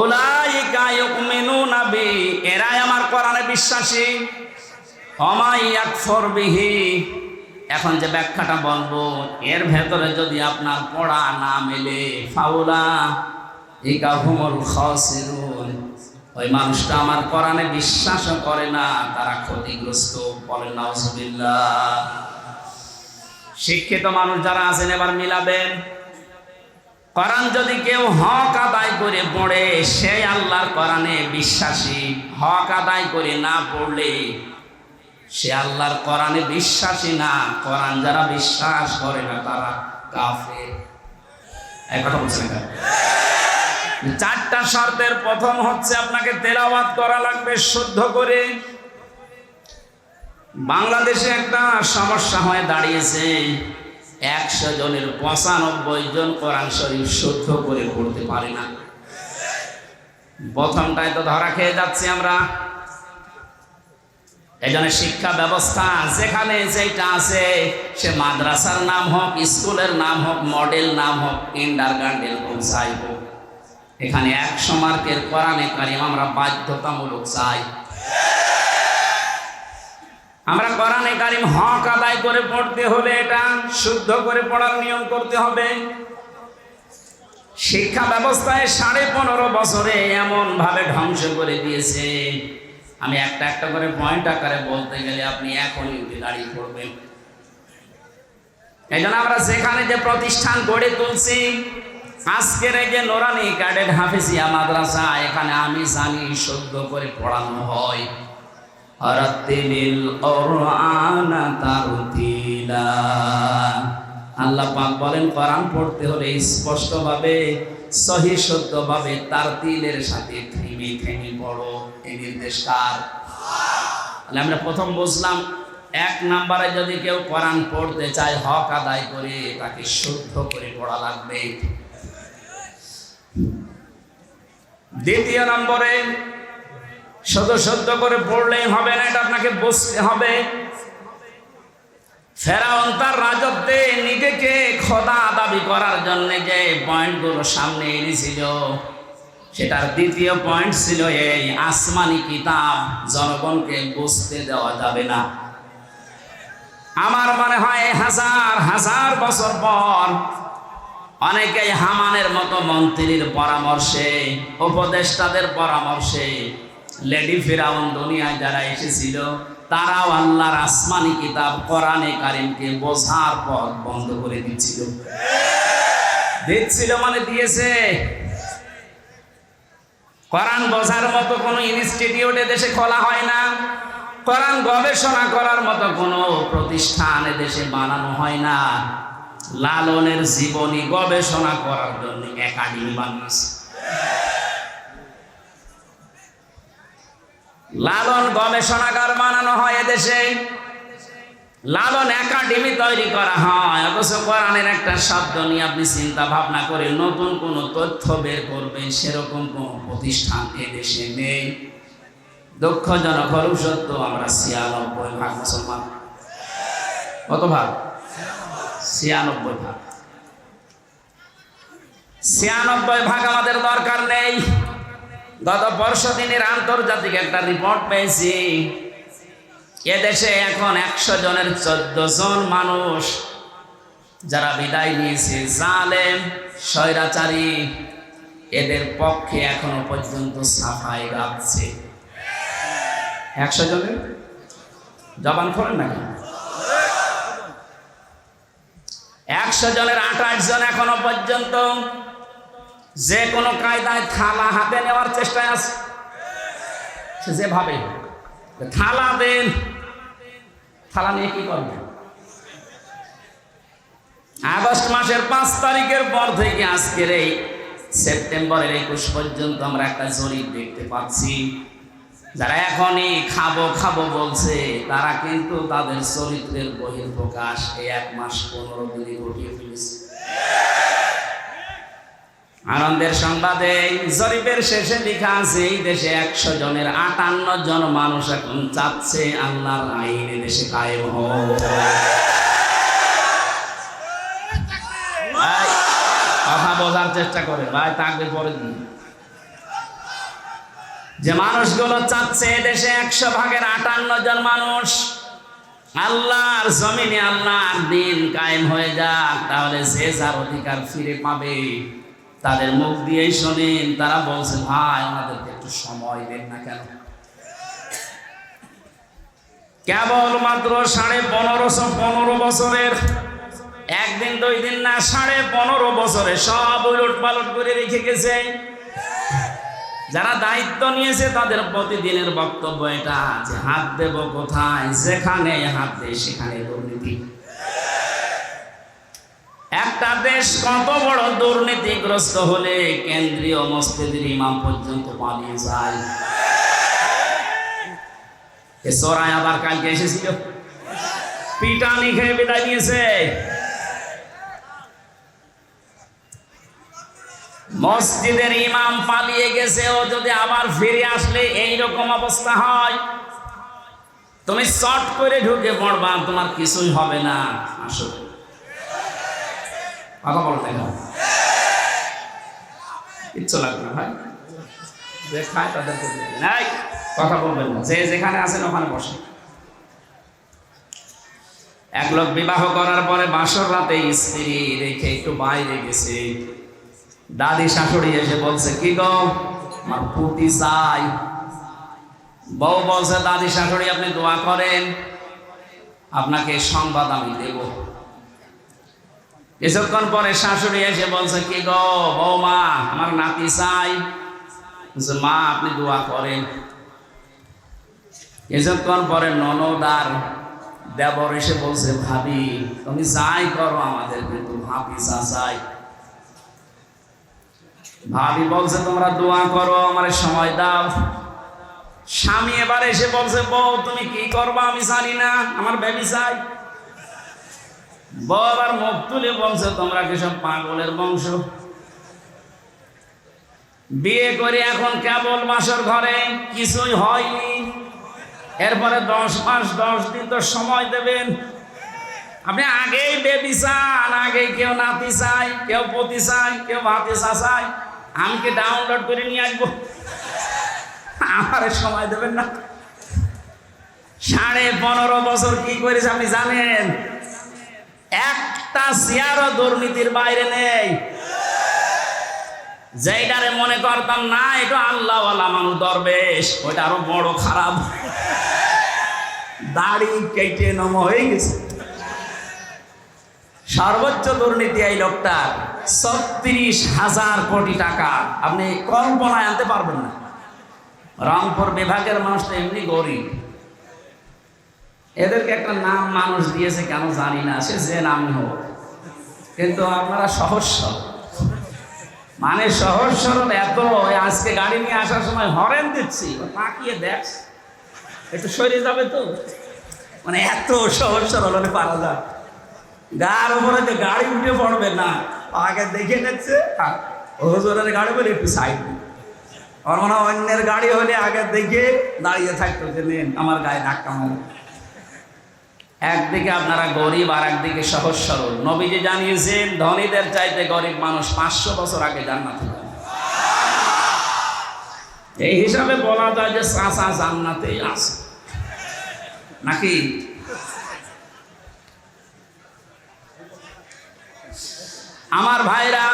উলাইকা ইউমিনুনা বি, এরাই আমার কোরআনে বিশ্বাসী। ওয়া মান ইয়াকফুর বিহি, এখন যে ব্যাখ্যাটা বলবো এর ভেতরে যদি আপনার পড়া না মেলে, ফাউলাইকা হুমুল খাসিরুন, ওই মানুষটা আমার কোরআনে বিশ্বাসও করে না, তারা ক্ষতিগ্রস্ত। বলেন নাউজুবিল্লাহ। শিক্ষিত মানুষ যারা আছেন এবার মিলাবেন, কোরআন যদি কেউ হক আদায় করে পড়ে সে আল্লাহর কোরআনে বিশ্বাসী, হক আদায় করে না পড়লে সে আল্লাহর কোরআনে বিশ্বাসী না। কোরআন যারা বিশ্বাস করে না তারা কাফের। এই কথা বলছেন না? চারটা শর্তের প্রথম হচ্ছে আপনাকে তেলাওয়াত করা লাগবে শুদ্ধ করে। বাংলাদেশে একটা সমস্যা হয়ে দাঁড়িয়েছে, 100 জনের 95 জন কোরআন শরীফ শুদ্ধ করে পড়তে পারে না। প্রথমটাই তো ধরা খেয়ে যাচ্ছি আমরা। এই জন্য শিক্ষা ব্যবস্থা যেখানে যেটা আছে, সে মাদ্রাসার নাম হোক, স্কুলের নাম হোক, মডেল নাম হোক, কিন্ডারগার্টেন হোক, যাই হোক, এখানে 100 মার্কের কোরআনে কারীম আমরা বাধ্যতামূলক চাই। আমরা কোরআনে কারীম হক আদায় করে পড়তে হলে এটা শুদ্ধ করে পড়ার নিয়ম করতে হবে। শিক্ষা ব্যবস্থায় 15.5 বছরে এমন ভাবে ধ্বংস করে দিয়েছে, আমি একটা একটা করে পয়েন্ট আকারে বলতে গেলে আপনি এখনই উঠে দাঁড়িয়ে পড়বেন। এই জন্য আমরা যেখানে যে প্রতিষ্ঠান গড়ে তুলছি, আজকের এই যে নুরানি ক্যাডেট হাফেজিয়া মাদ্রাসা, এখানে আমি জানি শুদ্ধ করে পড়ানো হয়। আরাতিলিল কুরআনা তারতিলা, আল্লাহ পাক বলেন কোরআন পড়তে হলে স্পষ্টভাবে, সহিহ শুদ্ধভাবে, তারতিলের সাথে থেমে থেমে পড়ো। এই নির্দেশ কার? তাহলে আমরা প্রথম বুঝলাম, 1 নম্বরে যদি কেউ কোরআন পড়তে চায় হক আদায় করে, তাকে শুদ্ধ করে পড়া লাগবে। দ্বিতীয় নম্বরে, শুধু শুদ্ধ করে পড়লেই হবে না, এটা আপনাকে বুঝতে হবে। ফেরাউন তার রাজত্বে নিজেকে খোদা দাবি করার জন্য যে পয়েন্টগুলো সামনে এনেছিল, সেটার দ্বিতীয় পয়েন্ট ছিল এই, আসমানি কিতাব জনগণকে বুঝতে দেওয়া যাবে না। আমার মনে হয় 1000 বছর পর অনেকেই হামানের মতো মন্ত্রীর পরামর্শে, উপদেষ্টাদের পরামর্শে, লেডি ফেরাউন দুনিয়ায় যারা এসেছিল, তারাও আল্লাহর আসমানি কিতাব কোরআনে কারীমকে বোঝার পথ বন্ধ করে দিচ্ছিল। মানে দিয়েছে। কোরআন বোঝার মতো কোনো ইনস্টিটিউট দেশে খোলা হয় না, কোরআন গবেষণা করার মতো কোনো প্রতিষ্ঠান দেশে বানানো হয় না। লালনের জীবনী গবেষণা করার জন্য একাডেমি বানিয়েছে। লালন গবেষণাগার বানানো হয় এদেশে, লালন একাডেমি তৈরি করা হয়, অথচ কোরআনের একটা শব্দ নিয়ে আপনি চিন্তা ভাবনা করে নতুন কোনো তথ্য বের করবেন সেরকম কোনো প্রতিষ্ঠান এদেশে নেই। দুঃখজনক হলেও সত্য, আমরা 96% মুসলমান। কত ভাগ? 96%। 96% আমাদের দরকার নেই। গত পরশু দিনের আন্তর্জাতিক একটা রিপোর্ট পেয়েছি, এদেশে এখন 100 জনের 14 জন মানুষ যারা বিদায় নিয়েছে, জালেম স্বৈরাচারী, এদের পক্ষে এখনো পর্যন্ত সাফাই গাচ্ছে। 100 জনের জবান খোলেন না কেন? 100 জনের 28 জন এখনো পর্যন্ত যে কোনো কায়দায় থালা হাতে নেওয়ার চেষ্টায় আছে। সে যেভাবে থালা দেন, থালা নিয়ে কি করবে? আগস্ট মাসের 5 তারিখের পর থেকে আজকের এই সেপ্টেম্বরের 21 পর্যন্ত আমরা একটা জরিপ দেখতে পাচ্ছি, যারা এখনই খাবো খাবো বলছে তারা কিন্তু তাদের চরিত্রের বহিঃপ্রকাশ এই 1 মাস 15 দিনে ঘটিয়ে ফেলেছে। আনন্দের সংবাদে জরিপের শেষে লেখা আছে, এই দেশে 100 জনের 58 জন মানুষ এখন চাচ্ছে আল্লাহর আইন দেশে কায়েম হোক। কথা বোঝার চেষ্টা করে ভাই, তাকবীর পরে দিন। যে মানুষগুলো চাচ্ছে দেশে 100 ভাগের 58 জন মানুষ আল্লাহর জমিনে আল্লাহর দিন কায়েম হয়ে যাক, তাহলে যে যার অধিকার ফিরে পাবে। তাদের মুখ দিয়েই শোনেন, তারা বলছে ভাই আমাদেরকে একটু সময় দেন না কেন? কেবলমাত্র 15 বছরের, একদিন 2 দিন না, 15.5 বছরে সব উলট পালট করে রেখে গেছে। যারা দায়িত্ব নিয়েছে তাদের প্রতিদিনের বক্তব্য এটা যে হাত দেব কোথায়, যেখানে হাত দেয় সেখানে দুর্নীতি। একটা দেশ কত বড় দুর্নীতিগ্রস্ত হলে কেন্দ্রীয় মসজিদের ইমাম পর্যন্ত পালিয়ে যায়। এ চোরাই আবার কালকে এসেছিল, পিটানি খেয়ে বিদায় নিয়েছে। মসজিদের ইমাম পালিয়ে গেছে, ও যদি আবার ফিরে আসলে এইরকম অবস্থা হয়, তুমি চট করে ঢুকে পড়বা, তোমার কিছুই হবে না। আসলে কথা বলতে কিচ্ছু লাগবে না ভাই, যে খায় তাদেরকে নাই কথা বলবেন না, যে যেখানে আছেন ওখানে বসে। এক লোক বিবাহ করার পরে বাসর রাতে স্ত্রী রেখে একটু বাইরে গেছে, দাদি শাশুড়ি এসে বলছে কি গো আমার পুতি চাই। বউ বলছে দাদি শাশুড়ি আপনি দোয়া করেন, আপনাকে সংবাদ আমি দেব। কিছুক্ষণ পরে শাশুড়ি এসে বলছে কি গো বৌমা আমার নাতি চাই। মা আপনি দোয়া করেন। কিছুক্ষণ পরে ননদ আর দেবর এসে বলছে ভাবি তুমি যাই করো আমাদের কিন্তু ভাবি চাই। ভাবি বলছে তোমরা দোয়া করো আমার সময় দাও। স্বামী এবার এসে বলছে বউ তুমি কি করবা আমি জানি না, আমার বেবি চাই। বউ আবার মুখ তুলে বলছে তোমরা কি সব পাগলের বংশ, বিয়ে করে এখন কেবল বাসর ঘরে কিছুই হয়নি, এরপরে 10 মাস 10 দিন তো সময় দেবেন। আপনি আগেই বেবি চান, আগেই কেউ নাতি চাই, কেউ পতি চাই, কেউ ভাতি চাই, আমি কি ডাউনলোড করে নিয়ে আসবো? আমার সময় দেবেন না। 15.5 বছর কি করেছে আপনি জানেন? একটা চেয়ারও দুর্নীতির বাইরে নেই। যেটারে মনে করতাম না এটা আল্লাহওয়ালা মানুষ দরবেশ, ওইটা আরো বড় খারাপ, দাড়ি কেটে নম হয়ে গেছে। সর্বোচ্চ দুর্নীতি এই লোকটা 36,000 কোটি টাকা, আপনি কল্পনায় আনতে পারবেন না। রংপুর বিভাগের মানুষ তো এমনি গরিব, এদেরকে একটা নাম মানুষ দিয়েছে কেন জানি না, সে যে নামই হোক, কিন্তু আপনারা সহজ সরল, মানে সহজ সরল এত। আজকে গাড়ি নিয়ে আসার সময় হরেন দিচ্ছি, তাকিয়ে দেখ একটু সরে যাবে তো, মানে এত সহজ সরল হলে পারা যায়। গার উপরে যে গাড়ি উঠে পড়বে না, আগে দেখে নিচ্ছে হুজুরের গাড়ি বলে একটু সাইড। আমার মনে হয় অন্যের গাড়ি হলে আগে দেখে দাঁড়িয়ে থাকতো যে নেন আমার গায়ে ধাক্কা মারে। একদিকে আপনারা গরিব আর একদিকে সহজ সরল। নবীজি জানিয়েছেন ধনীদের চাইতে গরিব মানুষ 500 বছর আগে জান্নাতে যাবে। এই হিসাবে বলা যায় যে চাচা জান্নাতে আছে নাকি? আমার ভাইরা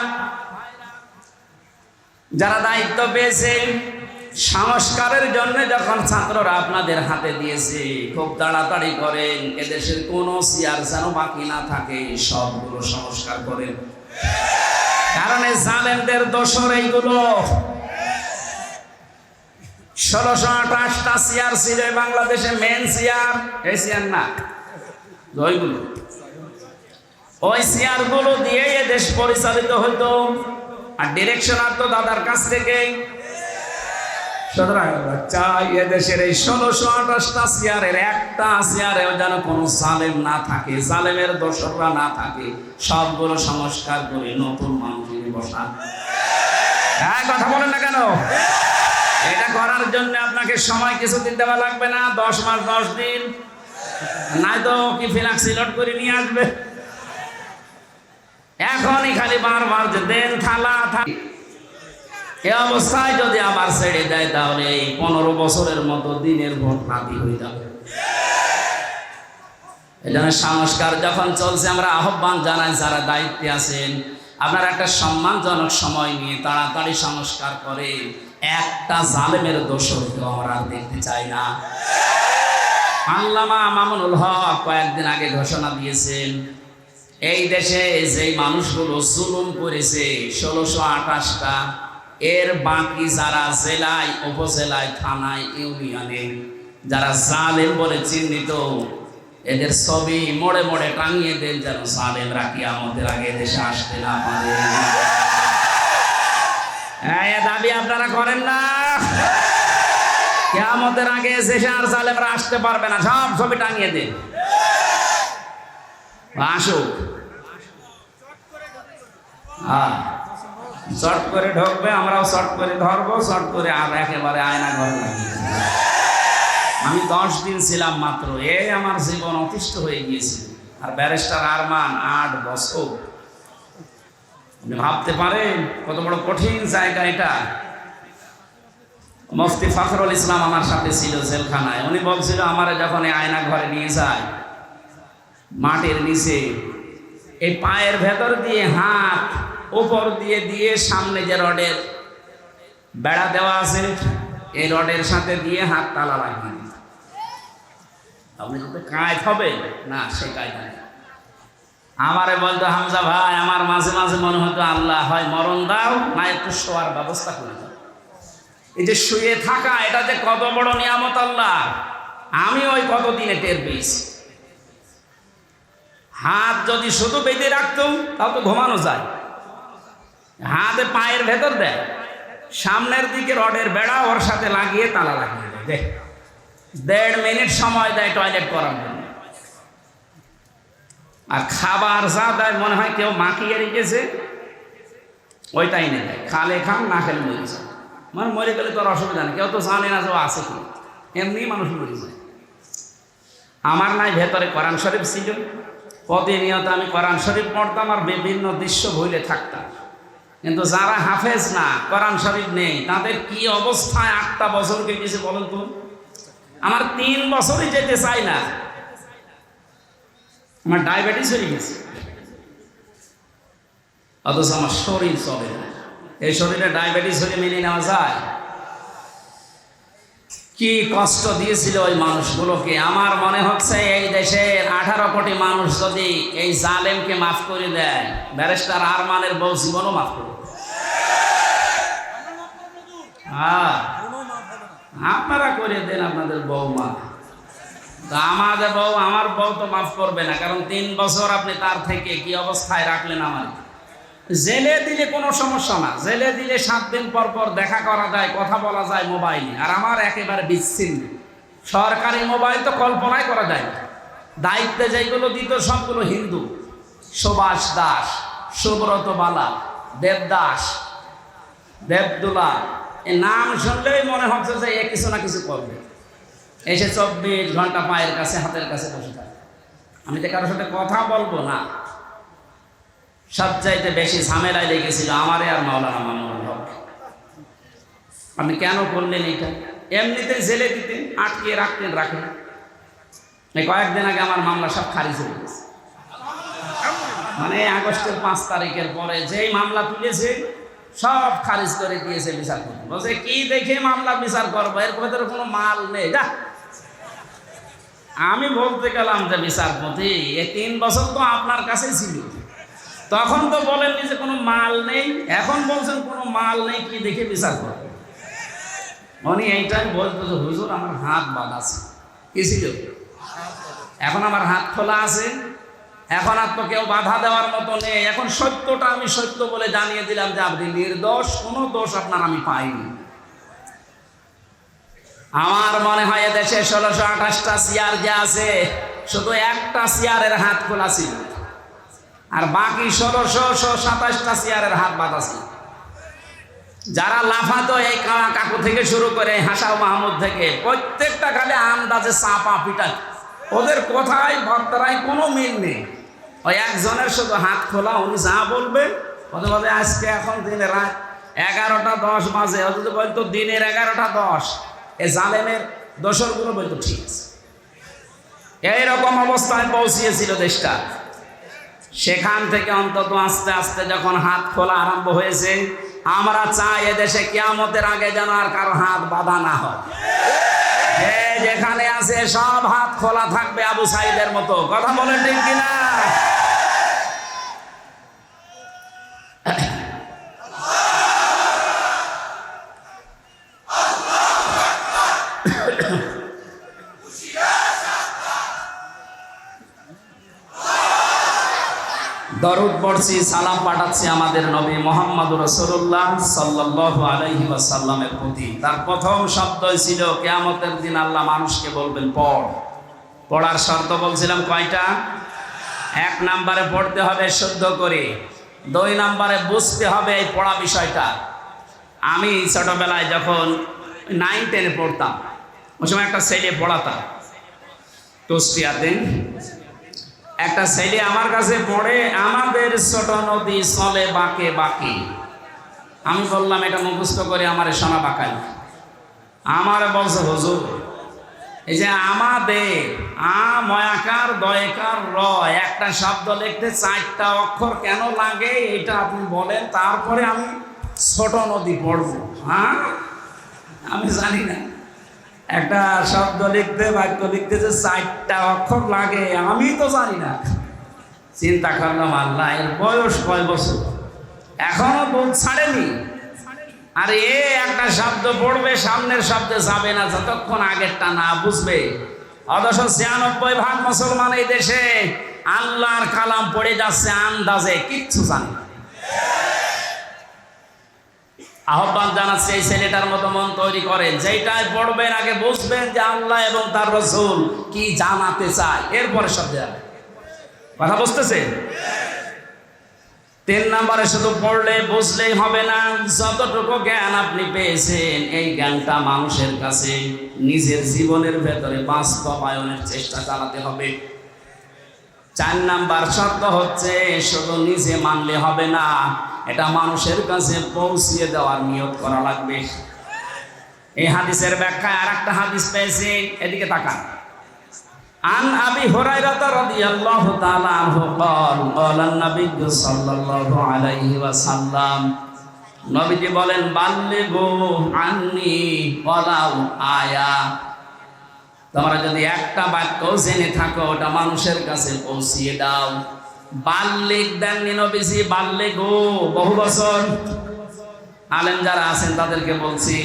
যারা দায়িত্ব পেয়েছে সংস্কারের জন্য, যখন ছাত্ররা আপনাদের হাতে দিয়েছে খুব তাড়াতাড়ি করেন, এদেশের কোনো চেয়ার যেন বাকি না থাকে, সবগুলো সংস্কার করেন। কারণ এই জালেমদের দোসর এইগুলো। 1628টা চেয়ার ছিল বাংলাদেশে, মেন চেয়ার এই চেয়ার না, ওইগুলো, ওই চেয়ারগুলো দিয়ে এ দেশ পরিচালিত হইতো। আর ডিরেকশন আসতো দাদার কাছ থেকে। সুতরাং চাই এদেশের এই 1628টা চেয়ারের একটা চেয়ারেও যেন কোনো জালেম না থাকে, জালেমের দোসররা না থাকে, সবগুলো সংস্কার করে নতুন মানুষ বসা। হ্যাঁ, কথা বলেন না কেন? এটা করার জন্য আপনাকে সময় কিছুদিন দেওয়া লাগবে না, 10 মাস 10 দিন, নাই তো কি ফিলাক্সিলট করে নিয়ে আসবে। এখনই খালি বারবার যে দেন থালা থাকি, এ অবস্থায় যদি আবার ছেড়ে দেয় তাহলে এই 15 বছরের মতো দিনের ভোট রাতি হয়ে যাবে। এই জন্য সংস্কার যখন চলছে, আমরা আহ্বান জানাই যারা দায়িত্বে আছেন, আপনারা একটা সম্মানজনক সময় নিয়ে তাড়াতাড়ি সংস্কার করে একটা জালেমের দোষরকে আমরা দেখতে চাই না। আল্লামা মামুনুল হক কয়েকদিন আগে ঘোষণা দিয়েছেন, এই দেশে যেই মানুষগুলো জুলুম করেছে 1628টা, এর বাকি যারা জেলায়, উপজেলায়, থানায়, ইউনিয়নে যারা জালেম বলে চিহ্নিত, এদের ছবি মোড়ে মোড়ে টাঙিয়ে দেন, যেন জালেমরা কিয়ামতের আগে দেশে আসতে না পারে। এই দাবি আপনারা করেন না? কিয়ামতের আগে দেশে আর জালেমরা আসতে পারবে না, সব ছবি টাঙিয়ে দেন। আসুক, শর্ট করে ঢুকবে, আমরাও শর্ট করে ধরবো, শর্ট করে আর একেবারে আয়না ঘর লাগিয়ে। আমি 10 দিন ছিলাম মাত্র, আমার জীবন অতিষ্ঠ হয়ে গিয়েছিল। আর ব্যারিস্টার আরমান 8 বছর। আপনি ভাবতে পারেন কত বড় কঠিন জায়গা এটা। মুফতি ফখরুল ইসলাম আমার সাথে ছিল জেলখানায়। উনি বলছিল আমার যখন আয়না ঘরে নিয়ে যায়, মাটির নিচে এই পায়ের ভেতর দিয়ে হাত উপর দিয়ে দিয়ে সামনে যে রডের বেড়া দেওয়া আছে, এই রডের সাথে দিয়ে হাত তালা লাগিয়ে দিত। আপনি যদি কায়দ হবে না, সে কায়দা নেই। আমারে বলতো, হামজা ভাই, আমার মাঝে মাঝে মনে হতো আল্লাহ হয় মরণ দাও, না একটু শোয়ার ব্যবস্থা করে দাও। এই যে শুয়ে থাকা, এটা যে কত বড় নিয়ামত আল্লাহ, আমি ওই কতদিনে টের পেয়েছি। হাত যদি শুধু বেঁধে রাখতো তাও তো ঘুমানো যায়। হাতে পায়ের ভেতর দেয়, সামনের দিকে রডের বেড়া ওর সাথে লাগিয়ে তালা লাগিয়ে দেয়। 1.5 মিনিট সময় দেয় টয়লেট করার জন্য। আর খাবার যা দেয় মনে হয় কেউ মাখিয়ে রেখেছে, ওইটাই এনে দেয়। খালে খান, না খেলে মরে যায়। মানে মরে গেলে তো আর অসুবিধা নেই, কেউ তো জানে না যে ও আছে কি, এমনি মানুষ মরে যায়। আমার নাই ভেতরে কোরআন শরীফ ছিল, প্রতিনিয়ত আমি কোরআন শরীফ পড়তাম আর বিভিন্ন দৃশ্য ভুলে থাকতাম। কিন্তু যারা হাফেজ না, কোরআন শরীফ নেই, তাদের কি অবস্থায় 8টা বছর কেটেছে বলেন তো? আমার 3 বছরই যেতে চাই না, আমার ডায়াবেটিস হয়ে গেছে, অথচ আমার শরীর চলে না। এই শরীরে ডায়াবেটিস হলে মেনে নেওয়া যায়? কি কষ্ট দিয়েছিল ওই মানুষগুলোকে। আমার মনে হচ্ছে এই দেশের 18 কোটি মানুষ যদি এই জালেমকে মাফ করে দেয়, ব্যারিস্টার আরমানের বউ জীবনও মাফ করে। হ্যাঁ, আপনারা করে দেন আপনাদের বউ মাফ। আমাদের বউ, আমার বউ তো মাফ করবে না, কারণ 3 বছর আপনি তার থেকে কি অবস্থায় রাখলেন। আমার জেলে দিলে কোনো সমস্যা না, জেলে দিলে 7 দিন পর পর দেখা করা যায়, কথা বলা যায় মোবাইলে। আর আমার একেবারে বিচ্ছিন্ন, সরকারি মোবাইল তো কল্পনাই করা যায় না। দায়িত্বে যেগুলো দিত সবগুলো হিন্দু, সুভাষ দাস, সুব্রত বালা, দেবদাস, দেবদুলা, এই নাম শুনলেই মনে হচ্ছে যে এ কিছু না কিছু করবে। এসে 24 ঘন্টা পায়ের কাছে হাতের কাছে বসে থাকে। আমি তো কারোর সাথে কথা বলবো না। সবচাইতে বেশি ঝামেলায় লেগেছিল আমারে আর মাওলানা মামুনুল হক। আপনি কেন করলেন এটা? এমনিতে জেলে দিতেন, আটকিয়ে রাখেন। এই কয়েকদিন আগে আমার মামলা সব খারিজ হয়ে গেছে। মানে আগস্টের 5 তারিখের পরে যেই মামলা তুলেছে সব খারিজ করে দিয়েছে বিচারপতি। বলছে কি দেখে মামলা বিচার করবো, এর ভেতরে কোনো মাল নেই। যা, আমি বলতে গেলাম যে বিচারপতি এই 3 বছর তো আপনার কাছেই ছিল, তখন তো বলেননি যে কোনো মাল নেই, এখন বলছেন কোনো মাল নেই, কি দেখে বিচার করবো? উনি এইটাই বলতো যে হুজুর আমার হাত বাঁধা আছে। কি ছিল? এখন আমার হাত খোলা আছে, এখন আর তো কেউ বাধা দেওয়ার মতো নেই। এখন সত্যটা আমি সত্য বলে জানিয়ে দিলাম যে আপনি নির্দোষ, কোনো দোষ আপনার আমি পাইনি। আমার মনে হয় এদেশে 1628টা চেয়ার যে আছে, শুধু একটা চেয়ারের হাত খোলা ছিল, আর বাকি 1627টা চেয়ারের হাত বাঁধা ছিল। যারা লাফাতো এই কালা কাকু থেকে শুরু করে হাসাও মাহমুদ থেকে, প্রত্যেকটা খালি আন্দাজে চাপা পিটা, ওদের কথায় বার্তারায় কোনো মিল নেই। ওই একজনের শুধু হাত খোলা, উনি যা বলবে ওদের বলে আজকে এখন দিনে রাত 11টা 10 বাজে, ও যদি বলতো দিনের 11টা 10, এ জালেমের দোসরগুলো বলতো ঠিক আছে। এইরকম অবস্থায় পৌঁছিয়েছিল দেশটা। সেখান থেকে অন্তত আস্তে আস্তে যখন হাত খোলা আরম্ভ হয়েছে, আমরা চাই এদেশে কিয়ামতের আগে যেন আর কারো হাত বাঁধা না হয়। যে যেখানে আছে সব হাত খোলা থাকবে আবু সাইদের মতো। কথা বলেন ঠিক কিনা? দরুদ পড়ছি, সালাম পাঠাচ্ছি আমাদের নবী মুহাম্মদুর রাসূলুল্লাহ সাল্লাল্লাহু আলাইহি ওয়াসাল্লামের প্রতি। তার প্রথম শব্দই ছিল কিয়ামতের দিন আল্লাহ মানুষকে বলবেন পড়। পড়ার শর্ত বলছিলাম কয়টা? 1 নম্বরে পড়তে হবে শুদ্ধ করে, 2 নম্বরে বুঝতে হবে এই পড়া বিষয়টা। আমি ছোটবেলায় যখন 9-10 পড়তাম, ওই সময় একটা ছেলে পড়াতাম কুষ্টিয়াতে। একটা ছেলে আমার কাছে পড়ে, আমাদের ছোট নদী চলে বাঁকে বাঁকে। আমি বললাম এটা মুখস্থ করে আমার সোনা বাঁকাই। আমার বলছে হুজুর এই যে আমাদের ময়াকার দয়কার র একটা শব্দ লিখতে 4টা অক্ষর কেন লাগে এটা আপনি বলেন, তারপরে আমি ছোট নদী পড়বো। হ্যাঁ, আমি জানি না একটা শব্দ লিখতে, বাক্য লিখতে যে 4টা অক্ষর লাগে, আমি তো জানি না। চিন্তা করলাম আল্লাহ এর বয়স কয় বছর, এখনো বোধ ছাড়েনি। আর এ একটা শব্দ পড়বে, সামনের শব্দে যাবে না যতক্ষণ আগেরটা না বুঝবে। অথচ 96% মুসলমান এই দেশে আল্লাহর কালাম পড়ে যাচ্ছে আন্দাজে, কিচ্ছু জানে না। আহ্বান জানাচ্ছে এই ছেলেটার মতো মন তৈরি করেন, যেটাই পড়বেন আগে বুঝবেন যে আল্লাহ এবং তার রাসূল কি জানাতে চায়, এরপরে সব যাবে। কথা বুঝতেছে? 3 নম্বরে শুধু পড়লে বুঝলেই হবে না, যতটুকু জ্ঞান আপনি পেয়েছেন এই জ্ঞানটা মানুষের কাছে নিজের জীবনের ভেতরে বাস্তবায়নের চেষ্টা চালাতে হবে। 4 নাম্বার শর্ত হচ্ছে শুধু নিজে মানলে হবে না, এটা মানুষের কাছে পৌঁছিয়ে দেওয়ার নিয়ত করা লাগবে। এই হাদিসের ব্যাখ্যায় আরেকটা হাদিস পেয়েছি, এদিকে তাকান। আন আবি হুরায়রা রাদিয়াল্লাহু তাআলা আনহু قال قال النبي সাল্লাল্লাহু আলাইহি ওয়াসাল্লাম, নবীজি বলেন বাল্লিগু আন্নি ওয়ালাউ আয়া। তোমরা যদি একটা বাক্য জেনে থাকো ওটা মানুষের কাছে পৌঁছিয়ে দাও। বাল্লিগ দেননি নবীজি, বাল্লিগু বহু বছর। আলেম যারা আছেন তাদেরকে বলছি,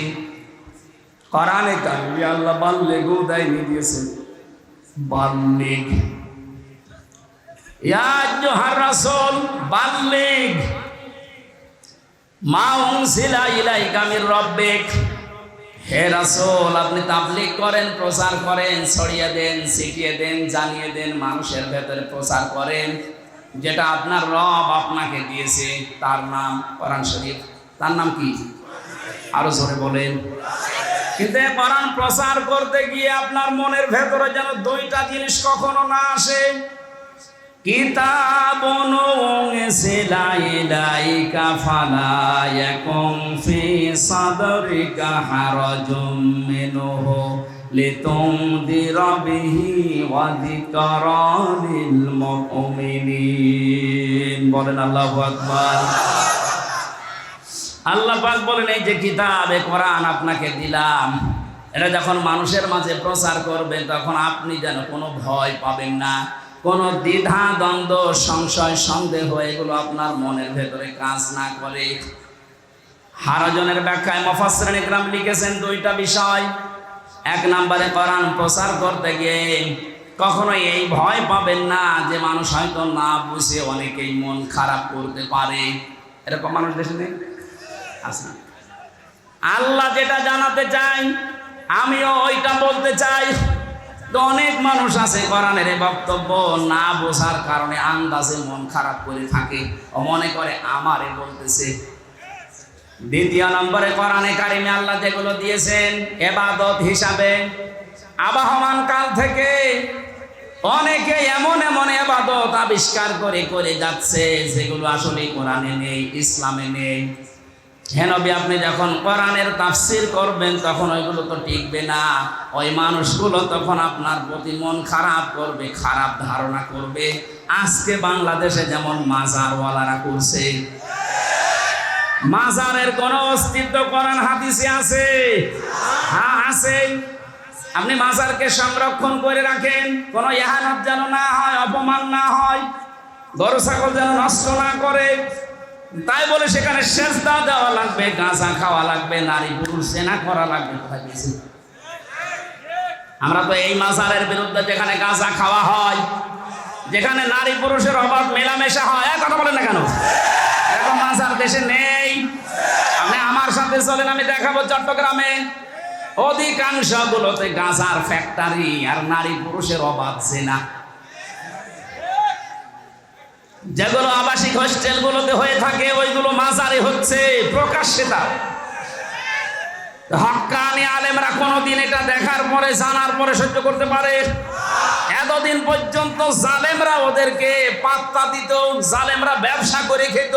কোরআনে কারিমে আল্লাহ বাল্লিগু দেয়নি, দিয়েছেন বাল্লিগ। ইয়া আইয়ুহার রাসূল বাল্লিগ মা উনজিলা ইলাইকা মির রাব্বিক। হে রাসূল, আপনি তাবলীগ করেন, প্রচার করেন, ছড়িয়ে দেন, ছিটিয়ে দেন, জানিয়ে দেন, মানুষের ভেতরে প্রচার করেন যেটা আপনার রব আপনাকে দিয়েছে, তার নাম কোরআন শরীফ। তার নাম কি? আরো জোরে বলেন। কিন্তু কোরআন প্রচার করতে গিয়ে আপনার মনের ভেতরে যেন দুইটা জিনিস কখনো না আসে। কিতাবুন উনজিলা ইলাইকা ফালা ইয়াকুম ফি সাদরিকা হারাজুম মিনহু লিতুনদিরা বিহি ওয়া যিকরা লিল মুমিনিন। বলেন আল্লাহু আকবার। আল্লাহ পাক বলেন, এই যে কিতাবে কোরআন আপনাকে দিলাম, এটা যখন মানুষের মাঝে প্রচার করবেন তখন আপনি যেন কোনো ভয় পাবেন না, কোনো দ্বিধা দ্বন্দ্ব সংশয় সন্দেহ এগুলো আপনার মনের ভেতরে কাজ না করে। হারাজনের ব্যাখ্যায় মুফাসসিরিন ইকরাম লিখেছেন দুইটা বিষয়। এক নম্বরে, কোরআন প্রচার করতে গিয়ে কখনো এই ভয় পাবেন না যে মানুষ হয়তো না বুঝে অনেকেই মন খারাপ করতে পারে। এরকম মানুষ দেশে নেই? আচ্ছা, আল্লাহ যেটা জানাতে চাই আমিও ওইটা বলতে চাই। তো অনেক মানুষ আছে কোরআনের বক্তব্য না বোঝার কারণে আন্দাজে মন খারাপ করে থাকে ও মনে করে আমারে বলতেছে। দ্বিতীয় নম্বরে, কোরআনে কারিমে আল্লাহ যেগুলো দিয়েছেন ইবাদত হিসাবে আবহমান কাল থেকে অনেকে এমন এমন ইবাদত আবিষ্কার করে করে যাচ্ছে যেগুলো আসলে কোরআনে নেই, ইসলামে নেই। হে নবী, আপনি যখন কোরআনের তাফসীর করবেন তখন ওইগুলো তো টিকবে না। ওই মানুষগুলো তখন আপনার প্রতি মন খারাপ করবে, খারাপ ধারণা করবে। আজকে বাংলাদেশে যেমন মাজারওয়ালারা করছে, মাজারের কোন অস্তিত্ব কোরআন হাদিসে আছে? হ্যাঁ আছে। আপনি মাজারকে সংরক্ষণ করে রাখেন, কোনো ইহানত যেন না হয়, অপমান না হয়, গরু ছাগল যেন নষ্ট না করে। তাই বলে সেখানে সেজদা দেওয়া লাগবে, গাঁজা খাওয়া লাগবে, নারী পুরুষ জেনা করা লাগবে? কোথায় গেছে? আমরা তো এই মাজারের বিরুদ্ধে, যেখানে গাঁজা খাওয়া হয়, যেখানে নারী পুরুষের অবাধ মেলামেশা হয়। কথা বলেন না কেন? এরকম মাজার দেশে নেই। আপনি আমার সাথে চলেন, আমি দেখাবো চট্টগ্রামে অধিকাংশ গুলোতে গাঁজার ফ্যাক্টরি আর নারী পুরুষের অবাধ জেনা। যেগুলো আবাসিক হোস্টেল গুলোতে হয়ে থাকে ওইগুলো মাজারে হচ্ছে প্রকাশ্যে। তার হক্কানি আলেমরা কোনদিন এটা দেখার পরে, জানার পরে সহ্য করতে পারে? এতদিন পর্যন্ত জালেমরা ওদেরকে পাত্তা দিত, জালেমরা ব্যবসা করে খেত,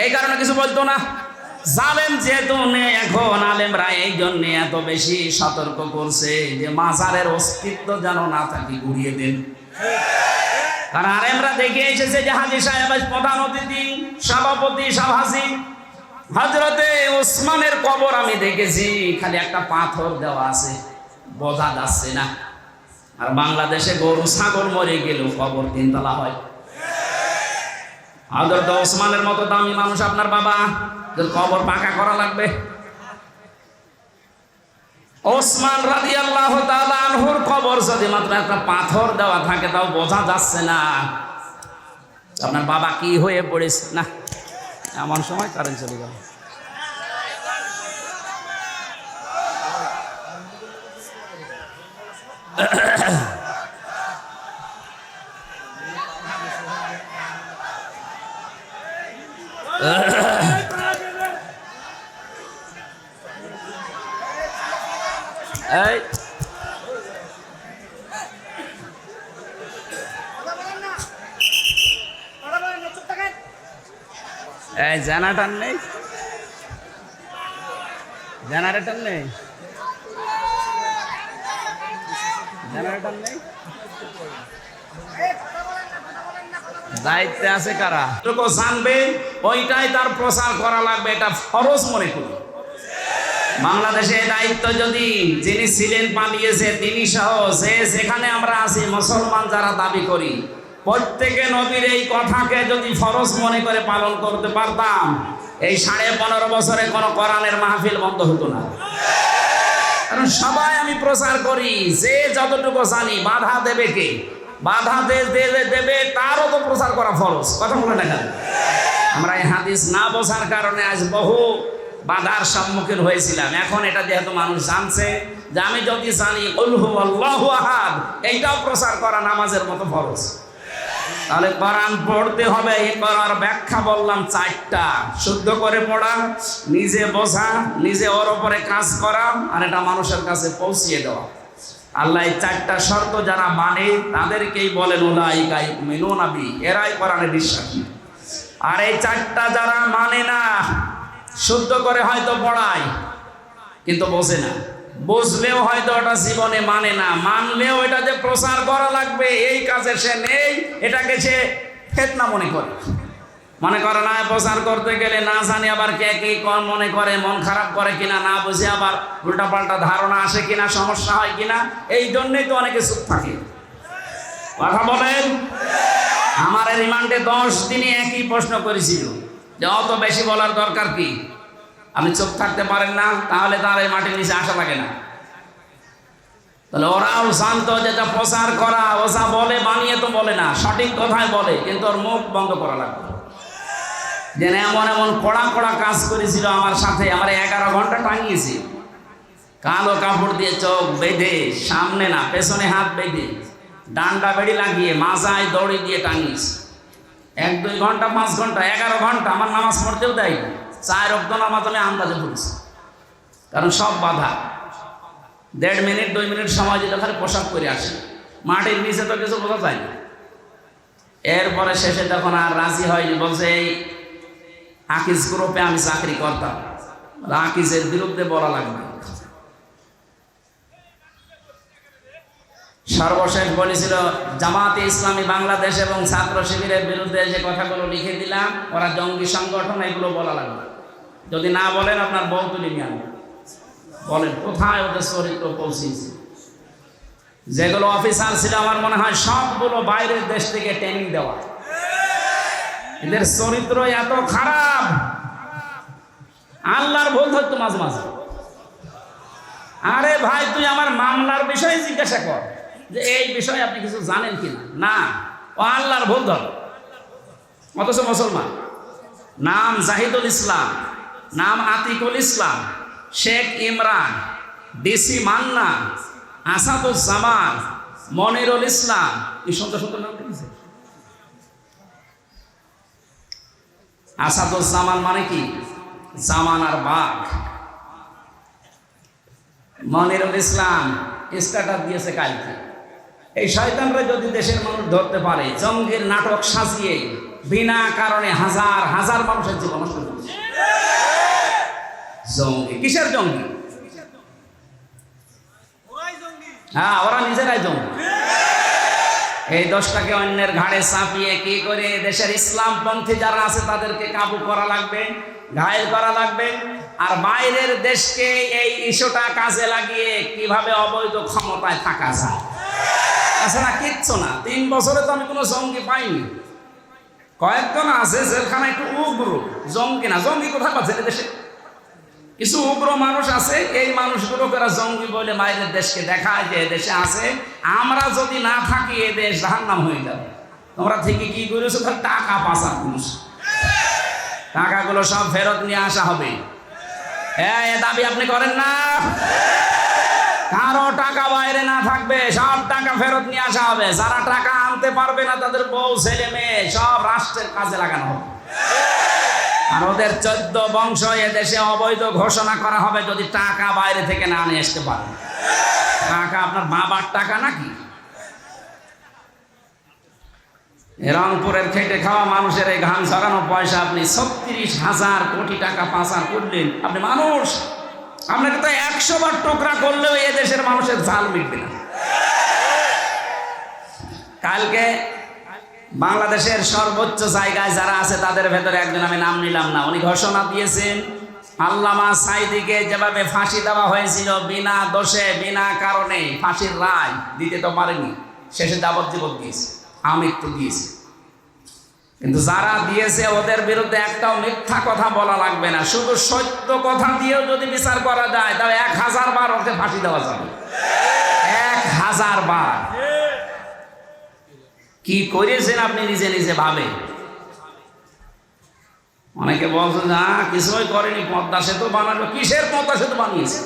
এই কারণে কিছু বলতো না। জালেম যেহেতু নেই এখন, আলেমরা এই জন্য এত বেশি সতর্ক করছে যে মাজারের অস্তিত্ব যেন না থাকে, ঘুরিয়ে দেন। কারণ আলেমরা দেখে এসেছে যে হাজী সাহেব প্রধান অতিথি, সভাপতি, সভাসী হযরতে ওসমানের কবর আমি দেখেছি, খালি একটা পাথর দেওয়া আছে, বোঝা যাচ্ছে না। আর বাংলাদেশে গরু ছাগল মরে গেলেও কবর 3 তলা হয়। হযরত ওসমানের মতো দামি মানুষ আপনার বাবা, কবর পাকা করা লাগবে? ওসমান রাদিয়াল্লাহু তাআলা আনহুর কবর যদি মাত্র একটা পাথর দেওয়া থাকে তাও বোঝা যাচ্ছে না আপনার বাবা কি হয়ে পড়েছে। না, এমন সময় কারেন্ট চলে গেল। এই জেনারেটর নেই, জেনারেটর নেই, জেনারেটর নেই। দায়িত্বে আছে কারা? জানবে ওইটাই তার প্রচার করা লাগবে, এটা ফরজ মনে করি। বাংলাদেশে দায়িত্ব যদি যিনি ছিলেন পালিয়েছে তিনি সহ যে যেখানে আমরা আছি মুসলমান যারা দাবি করি, প্রত্যেকে নবীর এই কথাকে যদি ফরজ মনে করে পালন করতে পারতাম, এই 15.5 বছরে কোনো কোরআনের মাহফিল বন্ধ হতো না। কারণ সবাই আমি প্রচার করি, যে যতটুকু জানি বাধা দেবে কে? বাধা দেবে তারও তো প্রচার করা ফরজ। কথা বলে না কেন? আমরা এই হাদিস না বোঝার কারণে আজ বহু বাধার সম্মুখীন হয়েছিলাম। এখন এটা যেহেতু মানুষ জানছে যে আমি যদি জানি কুল হুয়াল্লাহু আহাদ, এইটাও প্রচার করা নামাজের মতো ফরজ। তাহলে কোরআন পড়তে হবে। এই করার ব্যাখ্যা বললাম 4টা: শুদ্ধ করে পড়া, নিজে বোঝা, নিজে ওর উপরে কাজ করা, আর এটা মানুষের কাছে পৌঁছিয়ে দেওয়া। আল্লাহ এই 4টা শর্ত যারা মানে তাদেরকেই বলেন উলাইকা ইউমিনুনা বি, এরাই কোরআনে বিশ্বাসী। আর এই 4টা যারা মানে না, শুদ্ধ করে হয়তো পড়ায় কিন্তু বোঝে না, বুঝলেও হয়তো ওটা জীবনে মানে না, মানলেও এটা যে প্রচার করা লাগবে এই কাজে সে নেই, এটাকে সে ফিতনা মনে করে না। প্রচার করতে গেলে না জানি আবার কে কি মনে করে, মন খারাপ করে কিনা, না বুঝে আবার উল্টাপাল্টা ধারণা আসে কিনা, সমস্যা হয় কিনা, এই জন্যই তো অনেকে চুপ থাকে। কথা বলেন। আমার রিমান্ডে 10 দিনে একই প্রশ্ন করেছিল যে অত বেশি বলার দরকার কি, আপনি চুপ থাকতে পারেন না, তাহলে তার এই মাটির নিচে আসা লাগে না। তাহলে ওরাও জানতো যেটা প্রচার করা, ওসা বলে বানিয়ে তো বলে না, সঠিক কথাই বলে, কিন্তু ওর মুখ বন্ধ করা লাগবে। যে এমন এমন কড়া কড়া কাজ করেছিল আমার সাথে, আমার 11 ঘন্টা টাঙিয়েছি, কালো কাপড় দিয়ে চোখ বেঁধে, সামনে না পেছনে হাত বেঁধে, ডান্ডা বেড়ি লাগিয়ে মাজায় দড়ি দিয়ে টাঙিয়েছি। 1-2 ঘন্টা 5 ঘন্টা 11 ঘন্টা আমার নামাজ পড়তেও দেয়। 4 ওয়াক্ত নামাজ আমি আন্দাজে পড়েছি, কারণ সব বাধা। 1.5 মিনিট 2 মিনিট সময় দিতে খালি পোশাক করে আসে, মাটির নিচে তো কিছু বোঝা যায় না। এরপরে শেষে তখন আর রাজি হয়নি, বলছে এই আকিজ গ্রুপে আমি চাকরি করতাম, আকিজের বিরুদ্ধে বলা লাগবে। সর্বশেষ বলেছিল জামাতে ইসলামী বাংলাদেশ এবং ছাত্র শিবিরের বিরুদ্ধে যে কথাগুলো লিখে দিলাম, ওরা জঙ্গি সংগঠন, এগুলো বলা লাগবে। যদি না বলেন আপনার বউ তুলে নিয়ে আনবেন। বলেন কোথায় ওদের চরিত্র পৌঁছেছে। যেগুলো অফিসার ছিল আমার মনে হয় সবগুলো বাইরের দেশ থেকে ট্রেনিং দেওয়া। এদের চরিত্র এত খারাপ, আল্লাহর ভুল ধরতো মাঝে মাঝে। আরে ভাই তুই আমার মামলার বিষয়ে জিজ্ঞাসা কর যে এই বিষয়ে আপনি কিছু জানেন কিনা, না, ও আল্লাহর ভুল ধর। অথচ মুসলমান, নাম জাহিদুল ইসলাম, নাম আতিকুল ইসলাম, শেখ ইমরান, ডিসি মান্না, আসাদুজ্জামান, মনিরুল ইসলাম, এই সুন্দর সুন্দর নাম লিখেছে। আসাদুজ্জামান মানে কি? জামানার বাঘ। মনিরুল ইসলাম স্ট্যাটাস দিয়েছে কালকে, এই শয়তানরা যদি দেশের মানুষ ধরতে পারে, জঙ্গির নাটক সাজিয়ে বিনা কারণে হাজার হাজার মানুষের জীবন নষ্ট করছে। জঙ্গি কিসের জঙ্গি? হ্যাঁ, ওরা নিজেরাই জঙ্গি। এই দোষটাকে অন্যের ঘাড়ে চাপিয়ে কি করে দেশের ইসলামপন্থী যারা আছে তাদেরকে কাবু করা লাগবে, ঘায়েল করা লাগবে। আর বাইরের দেশকে এই ইস্যুটা কাজে লাগিয়ে কিভাবে অবৈধ ক্ষমতায় থাকা যায়, তাছাড়া কিচ্ছু না। 3 বছরে তো আমি কোনো জঙ্গি পাইনি। কয়েকজন আছে জেলখানা একটু উগ্র, জঙ্গি না। জঙ্গি কোথায় পাচ্ছে দেশে? কিছু উগ্র মানুষ আছে, এই মানুষগুলোকে জঙ্গি বলে বাইরের দেশকে দেখায় যে দেশে আছে। আমরা যদি না থাকি এ দেশ জাহান্নাম হয়ে যাবে। তোমরা থেকে কি করেছো? টাকা পাচার করেছো, টাকাগুলো সব ফেরত নিয়ে আসা হবে। এ দাবি আপনি করেন না? কারো টাকা বাইরে না থাকবে, সব টাকা ফেরত নিয়ে আসা হবে। যারা টাকা আনতে পারবে না তাদের বউ ছেলে মেয়ে সব রাষ্ট্রের কাজে লাগানো হবে। আর ওদের 14 বংশ এ দেশে অবৈধ ঘোষণা করা হবে যদি টাকা বাইরে থেকে না নিয়ে আসতে পারে। টাকা আপনার বাবার টাকা নাকি? রংপুরের খেটে খাওয়া মানুষের এই ঘাম ঝরানো পয়সা আপনি 36,000 কোটি টাকা পাচার করলেন। আপনি মানুষ, আপনাকে তো 100 বার টুকরা করলেও এ দেশের মানুষের ঝাল মিটবে না। কালকে বাংলাদেশের সর্বোচ্চ জায়গায় যারা আছে তাদের ভেতরে একজন, আমি নাম নিলাম না, উনি ঘোষণা দিয়েছেন আল্লামা সাঈদীকে যেভাবে ফাঁসি দেওয়া হয়েছিল বিনা দোষে বিনা কারণে, ফাঁসির রায় দিতে তো পারেনি, শেষে যাবজ্জীবন দিয়েছে, আমৃত্যু দিয়েছে। কিন্তু যারা দিয়েছে ওদের বিরুদ্ধে একটাও মিথ্যা কথা বলা লাগবে না, শুধু সত্য কথা দিয়েও যদি বিচার করা যায় তাহলে 1000 বার ওকে ফাঁসি দেওয়া যাবে। 1000 বার। কি করেছেন আপনি নিজে নিজে ভাবে। অনেকে বলছে না কিছুই করেনি, পদ্মা সেতু বানালো। কিসের পদ্মা সেতু বানিয়েছে?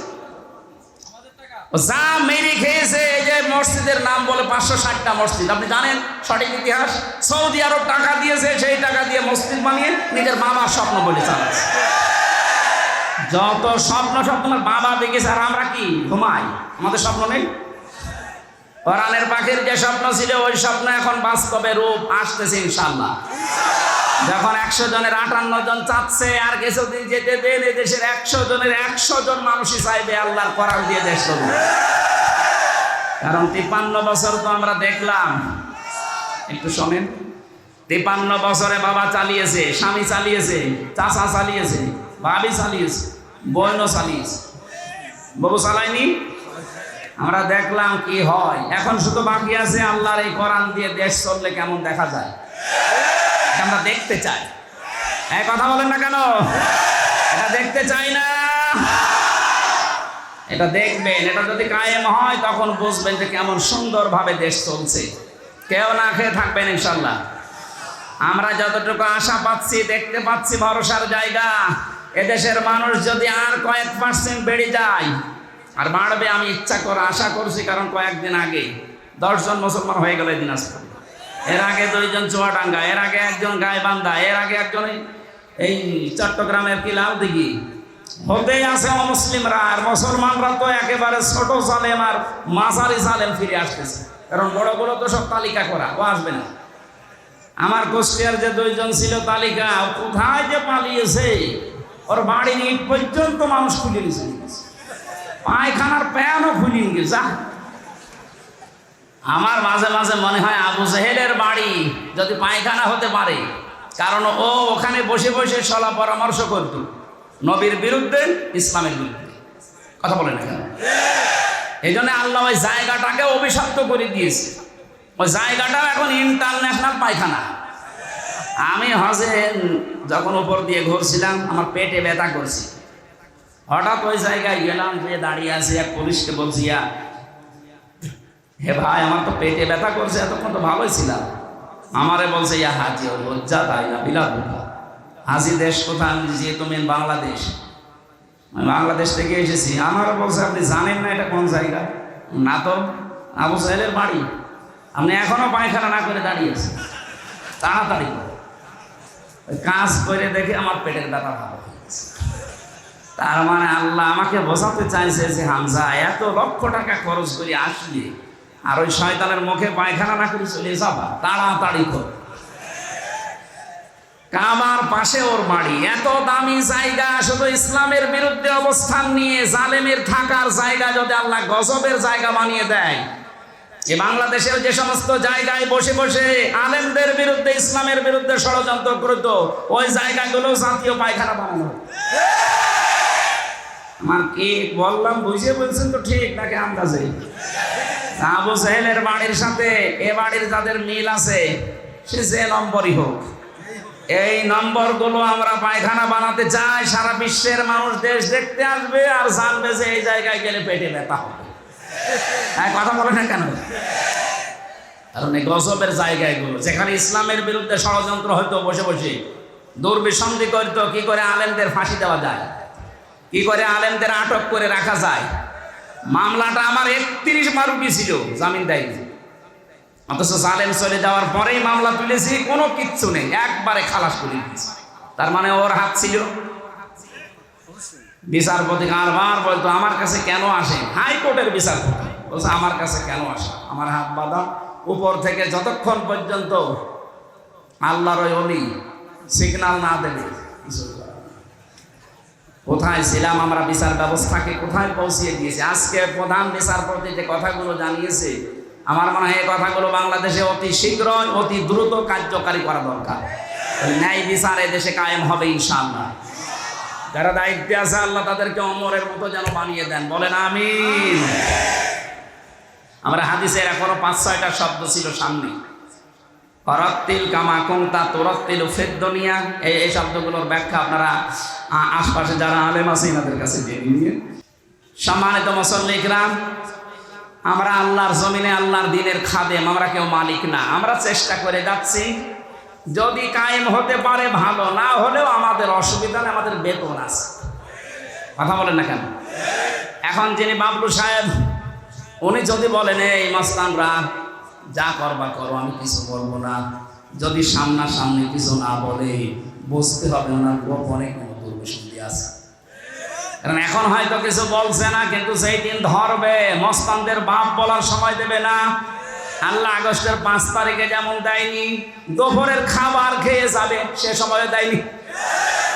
যা মেরে খেয়েছে। এই যে মসজিদের নাম বলে 560টা মসজিদ, আপনি জানেন সঠিক ইতিহাস? সৌদি আরব টাকা দিয়েছে, সেই টাকা দিয়ে মসজিদ বানিয়ে নিজের বাবার স্বপ্ন বলে চালাচ্ছে। যত স্বপ্ন সব তোমার বাবা দেখেছে, আর আমরা কি ঘুমাই? আমাদের স্বপ্ন নেই? কোরআনের পাখির যে স্বপ্ন ছিল ওই স্বপ্ন এখন বাস্তবে রূপ আসতেছে ইনশাআল্লাহ। যখন 100 জনের 58 জন চাচ্ছে, আর কিছুদিন যেতে দেন এই দেশের 100 জনের 100 জন মানুষই চাইবে আল্লাহর কোরআন দিয়ে দেশ চলবে। কারণ 53 বছর তো আমরা দেখলাম, একটু শোনেন, 53 বছরে বাবা চালিয়েছে, স্বামী চালিয়েছে, চাচা চালিয়েছে, ভাবি চালিয়েছে, বোনও চালিয়েছে, বাবু চালায়নি। আমরা দেখলাম কি হয়। এখন শুধু বাকি আছে আল্লাহর এই কোরআন দিয়ে দেশ চললে কেমন দেখা যায়, আমরা দেখতে চাই। এই কথা বলেন না কেন? এটা দেখতে চাই না, এটা দেখবেন। এটা যদি কায়েম হয় তখন বুঝবেন যে কেমন সুন্দরভাবে দেশ চলছে। কেউ না খেয়ে থাকবেন ইনশাল্লাহ। আমরা যতটুকু আশা পাচ্ছি, দেখতে পাচ্ছি ভরসার জায়গা। এদেশের মানুষ যদি আর কয়েক % বেড়ে যায়, আর বাড়বে আমি ইচ্ছা করে আশা করছি, কারণ কয়েকদিন আগে 10 জন মুসলমান হয়ে গেল দিনাজপুর, এর আগে 2 জন চুয়াডাঙ্গা, এর আগে 1 জন গাইবান্ধা, এর আগে 1 জন এই চট্টগ্রামের কি লাউদিঘি। হতেই আছে অমুসলিমরা, আর মুসলমানরা তো একেবারে ছোট জালেম আর মাঝারি জালেম ফিরে আসতেছে। কারণ বড় বড় তো সব তালিকা করা, ও আসবে না। আমার কুষ্টিয়ার যে 2 জন ছিল তালিকা, কোথায় যে পালিয়েছে, ওর বাড়ির ইট পর্যন্ত মানুষ খুলে নিয়েছে, পায়খানার প্যানও খুলে নিয়ে যা। আমার মাঝে মাঝে মনে হয় আবু জেহেলের বাড়ি যদি পায়খানা হতে পারে, কারণ ও ওখানে বসে বসে সলা পরামর্শ করত নবীর বিরুদ্ধে, ইসলামের বিরুদ্ধে। কথা বলে না কেন? এই জন্য আল্লাহ ওই জায়গাটাকে অভিশপ্ত করে দিয়েছে। ওই জায়গাটাও এখন ইন্টারন্যাশনাল পায়খানা। আমি হজে যখন উপর দিয়ে ঘুরছিলাম, আমার পেটে ব্যথা করছি, হঠাৎ ওই জায়গায় গেলাম, যে দাঁড়িয়ে আছে এক পুলিশকে বলছি, হে ভাই আমার তো পেটে ব্যথা করছে, এতক্ষণ তো ভালোই ছিলাম। আমারে বলছে, ইয়া হাজি, ও লজ্জা তাই না বিলাপ। হাজি দেশ কোথায়? আমি যে তুমি বাংলাদেশ। আমি বাংলাদেশ থেকে এসেছি। আমারও বলছে, আপনি জানেন না এটা কোন জায়গা? না তো। আবু সাহেলের বাড়ি। আপনি এখনো পায়খানা না করে দাঁড়িয়েছেন, তাড়াতাড়ি কাজ করে দেখে আমার পেটের ব্যথা ভালো হয়ে গেছে। তার মানে আল্লাহ আমাকে বোঝাতে চাইছে যে হামজা, এত লক্ষ টাকা খরচ করে আসলে আর ওই শয়তানের মুখে পায়খানা না করে চলে যাবা, তাড়াতাড়ি কর। কাবার পাশে ওর বাড়ি, এত দামি জায়গা, শুধু ইসলামের বিরুদ্ধে অবস্থান নিয়ে জালেমের থাকার জায়গা যদি আল্লাহ গজবের জায়গা বানিয়ে দেয়, এই বাংলাদেশের যে সমস্ত জায়গায় বসে বসে আলেমদের বিরুদ্ধে, ইসলামের বিরুদ্ধে ষড়যন্ত্র করত, ওই জায়গাগুলো জাতীয় পায়খানা বানানো। আমার কি বললাম বুঝে বলছেন তো ঠিক নাকি আন্দাজে? আবু জেহেলের বাড়ির সাথে এ বাড়ির যাদের মিল আছে, সে যে নম্বরই হোক, এই নম্বরগুলো আমরা পায়খানা বানাতে চাই। সারা বিশ্বের মানুষ দেশ দেখতে আসবে আর জানবে যে এই জায়গায় গেলে পেটে ব্যথা হবে। কথা বলে না কেন? কারণ এই গজবের জায়গাগুলো, যেখানে ইসলামের বিরুদ্ধে ষড়যন্ত্র হয়তো বসে বসে দুর্বিসন্ধি করতো, কি করে আলেমদের ফাঁসি দেওয়া যায়, কি করে আলেমদের আটক করে রাখা যায়। মামলাটা আমার 31 বার উঠেছিল, জামিন দেয়নি। অথচ জালেম চলে যাওয়ার পরেই মামলা তুলেছি, কোনো কিচ্ছু নেই, একবারে খালাস করে দিয়েছি। তার মানে ওর হাত ছিল। বিচারপতি বারবার বলতো, আমার কাছে কেন আসে? হাইকোর্টের বিচারপতি বলছে, আমার কাছে কেন আসে? আমার হাত বাঁধা। উপর থেকে যতক্ষণ পর্যন্ত আল্লাহর ওই অলি সিগন্যাল না দেবে, কোথায় ছিলাম আমরা, বিচার ব্যবস্থাকে কোথায় পৌঁছিয়ে দিয়েছে। আজকে প্রধান বিচারপতি যে কথাগুলো জানিয়েছে, আমার মনে হয় এই কথাগুলো বাংলাদেশে অতি শীঘ্রই, অতি দ্রুত কার্যকারী করা দরকার। ন্যায় বিচার দেশে কায়েম হবে ইনশাআল্লাহ। যারা দায়িত্বে আছে আল্লাহ তাদেরকে অমরের মতো যেন বানিয়ে দেন, বলেন আমিন। আমরা হাদিসের এখনো 5-6টা শব্দ ছিল সামনে, অরাত্তিল কামা কুনতা তুরাত্তিল ফিদ দুনিয়া। এই শব্দগুলোর ব্যাখ্যা আপনারা আশপাশে যারা আলেম আছে এনাদের কাছে জেনে নিন। সম্মানিত মুসল্লি কিরাম, আমরা আল্লাহর জমিনে আল্লাহর দ্বীনের খাদেম, আমরা কেউ মালিক না। আমরা চেষ্টা করে যাচ্ছি যদি কায়েম হতে পারে ভালো, না হলেও আমাদের অসুবিধা নেই, আমাদের বেতন আছে। কথা বলেন না কেন? এখন যিনি বাবলু সাহেব, উনি যদি বলেন এই মাস্তানরা যা করবা করো, আমি কিছু বলবো না, যদি সামনাসামনি কিছু না বলে বুঝতে হবে ওনার গোপনে কোনো দুর্বিসন্ধি আছে। কারণ এখন হয়তো কিছু বলছে না, কিন্তু সেই দিন ধরবে, মস্তানদের বাপ বলার সময় দেবে না। আল্লাহ আগস্টের 5 তারিখে যেমন দেয়নি, দুপুরের খাবার খেয়ে যাবে, সে সময় দেয়নি।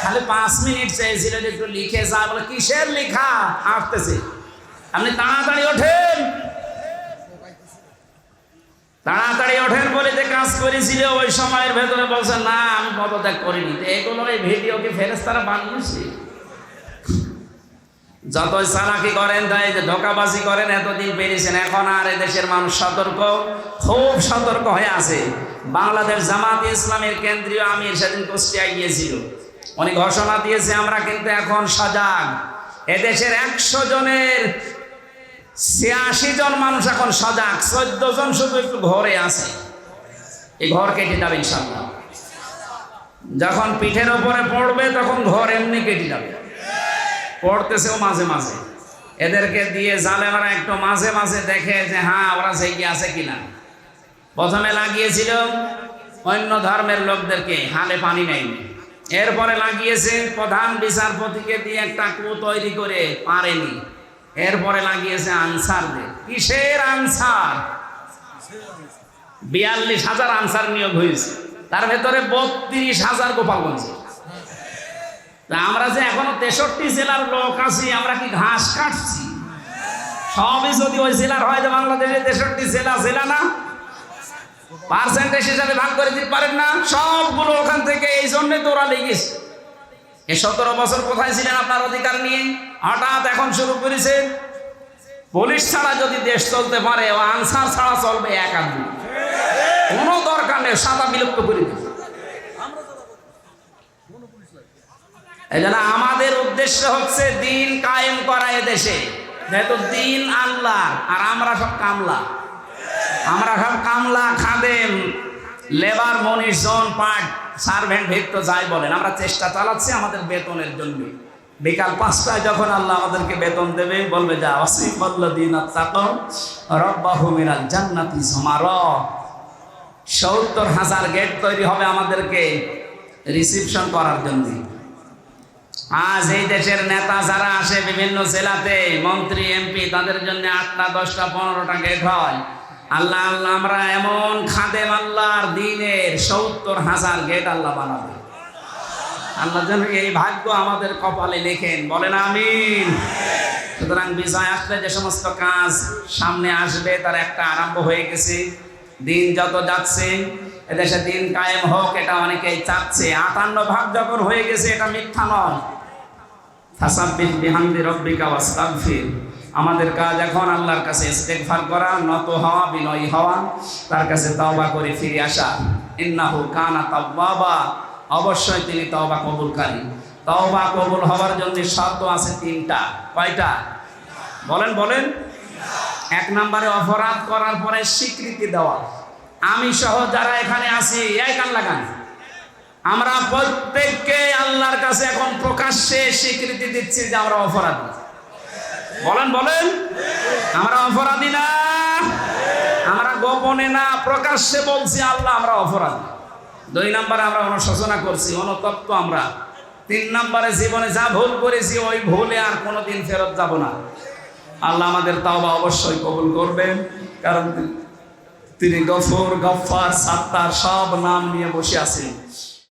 খালি 5 মিনিট চেয়েছিল যে একটু লিখে যা, বলে কিসের লিখা আসতেছে, আপনি তাড়াতাড়ি ওঠেন, তাড়াতাড়ি ওঠেন বলে যে কাজ করেছিল ওই সময়ের ভেতরে বলছে না আমি পদত্যাগ করিনি। এগুলো এই ভিডিও কি ফেরেশতারা বানিয়েছে? যতই চালাকি করেন, তাই যে ধোঁকাবাজি করেন, এতদিন পেরেছেন, এখন আর এদেশের মানুষ সতর্ক, খুব সতর্ক হয়ে আছে। বাংলাদেশ জামাত ইসলামের কেন্দ্রীয় আমির সেদিন কুষ্টিয়ায় গিয়েছিল, উনি ঘোষণা দিয়েছে আমরা কিন্তু এখন সজাগ। এদেশের 100 জনের 86 জন মানুষ এখন সজাগ, 14 জন শুধু একটু ঘরে আছে। এই ঘর কেটে যাবে ইনশাআল্লাহ। যখন পিঠের ওপরে পড়বে তখন ঘর এমনি কেটে যাবে। পড়তেছেও মাঝে মাঝে, এদেরকে দিয়ে জালেমারা একটু মাঝে মাঝে দেখে যে হ্যাঁ ওরা জেগে আছে কিনা। প্রথমে লাগিয়েছিল অন্য ধর্মের লোকদেরকে, হালে পানি নেয়নি। এরপরে লাগিয়েছে প্রধান বিচারপতিকে দিয়ে একটা কূপ তৈরি করে, পারেনি। এরপরে লাগিয়েছে আনসারদের। কিসের আনসার? 42,000 আনসার নিয়োগ হয়েছে, তার ভেতরে 32,000 গোপালগঞ্জে। আমরা যে এখনো 63 জেলার লোক আছি, আমরা কি ঘাস কাটছি? সবই যদি ওই জেলার হয় যে বাংলাদেশের 63 জেলা, জেলা না, পার্সেন্টেজ হিসাবে ভাগ করে দিতে পারেন না, সবগুলো ওখান থেকে। এই জন্যই তো ওরা লেগেছে। এই 17 বছর কোথায় ছিলেন আপনার অধিকার নিয়ে? হঠাৎ এখন শুরু করেছে। পুলিশ ছাড়া যদি দেশ চলতে পারে, ও আনসার ছাড়া চলবে এক আধ, কোনো দরকার নেই, সাদা বিলুপ্ত করে দিবে। এই জন্য আমাদের উদ্দেশ্য হচ্ছে দিন কায়েম করা এদেশে। যেহেতু দিন আল্লাহ, আর আমরা সব কামলা, আমরা সব কামলা, খাদেম, লেবার, মনিশ, জন, পাট, সার্ভেন্ট, ভিত্ত যাই বলেন, আমরা চেষ্টা চালাচ্ছি আমাদের বেতনের জন্য। বিকাল 5টায় যখন আল্লাহ আমাদেরকে বেতন দেবে, বলবে যা ওয়াসিফাল্লাযীনা তাকাউ রাব্বাহুম মিনাল জান্নাতি যুমারা। 70,000 গেট তৈরি হবে আমাদেরকে রিসিপশন করার জন্য। আজ এই দেশের নেতা যারা আসে বিভিন্ন জেলাতে, মন্ত্রী, এমপি, তাদের জন্য 8টা, 10টা, 15টা গেট হয়। আল্লাহ আল্লাহ আমরা এমন খাদেম আল্লাহর দিনের 70,000 গেট আল্লাহ বানাবে। আল্লাহ যেন এই ভাগ্য আমাদের কপালে লেখেন, বলেন আমিন। সুতরাং বিজয় আসলে যে সমস্ত কাজ সামনে আসবে তার একটা আরম্ভ হয়ে গেছে। দিন যত যাচ্ছে এদেশে দিন কায়েম হোক, এটা অনেকেই চাচ্ছে। 58 ভাগ যখন হয়ে গেছে, এটা মিথ্যা নয়। ফাসাব্বিহ বিহামদি রাব্বিকা ওয়াস্তাগফির। আমাদের কাজ এখন আল্লাহর কাছে ইস্তেগফার করা, নত হওয়া, বিনয়ী হওয়া, তার কাছে তওবা করে ফিরে আসা। ইন্নাহু কানা তাওয়াবা, অবশ্যই তিনি তওবা কবুলকারী। তওবা কবুল হওয়ার জন্য শর্ত আছে 3টা। কয়টা? বলেন বলেন। 1 নম্বরে অপরাধ করার পরে স্বীকৃতি দেওয়া। আমি সহ যারা এখানে আছি, এই কান লাগান, আমরা প্রত্যেককে আল্লাহর কাছে এখন প্রকাশ্যে স্বীকৃতি দিচ্ছি যে আমরা অপরাধী। বলেন বলেন। আমরা অপরাধী না, আমরা গোপনে না, প্রকাশ্যে বলছি আল্লাহ আমরা অপরাধী। 2 নম্বরে আমরা অনুশোচনা করছি, অনুতপ্ত আমরা। 3 নম্বরে জীবনে যা ভুল করেছি ওই ভুলে আর কোনোদিন ফেরত যাব না। আল্লাহ আমাদের তাওবা অবশ্যই কবুল করবেন, কারণ তিনি গফুর, গফফার, সাত্তার সব নাম নিয়ে বসে আছেন।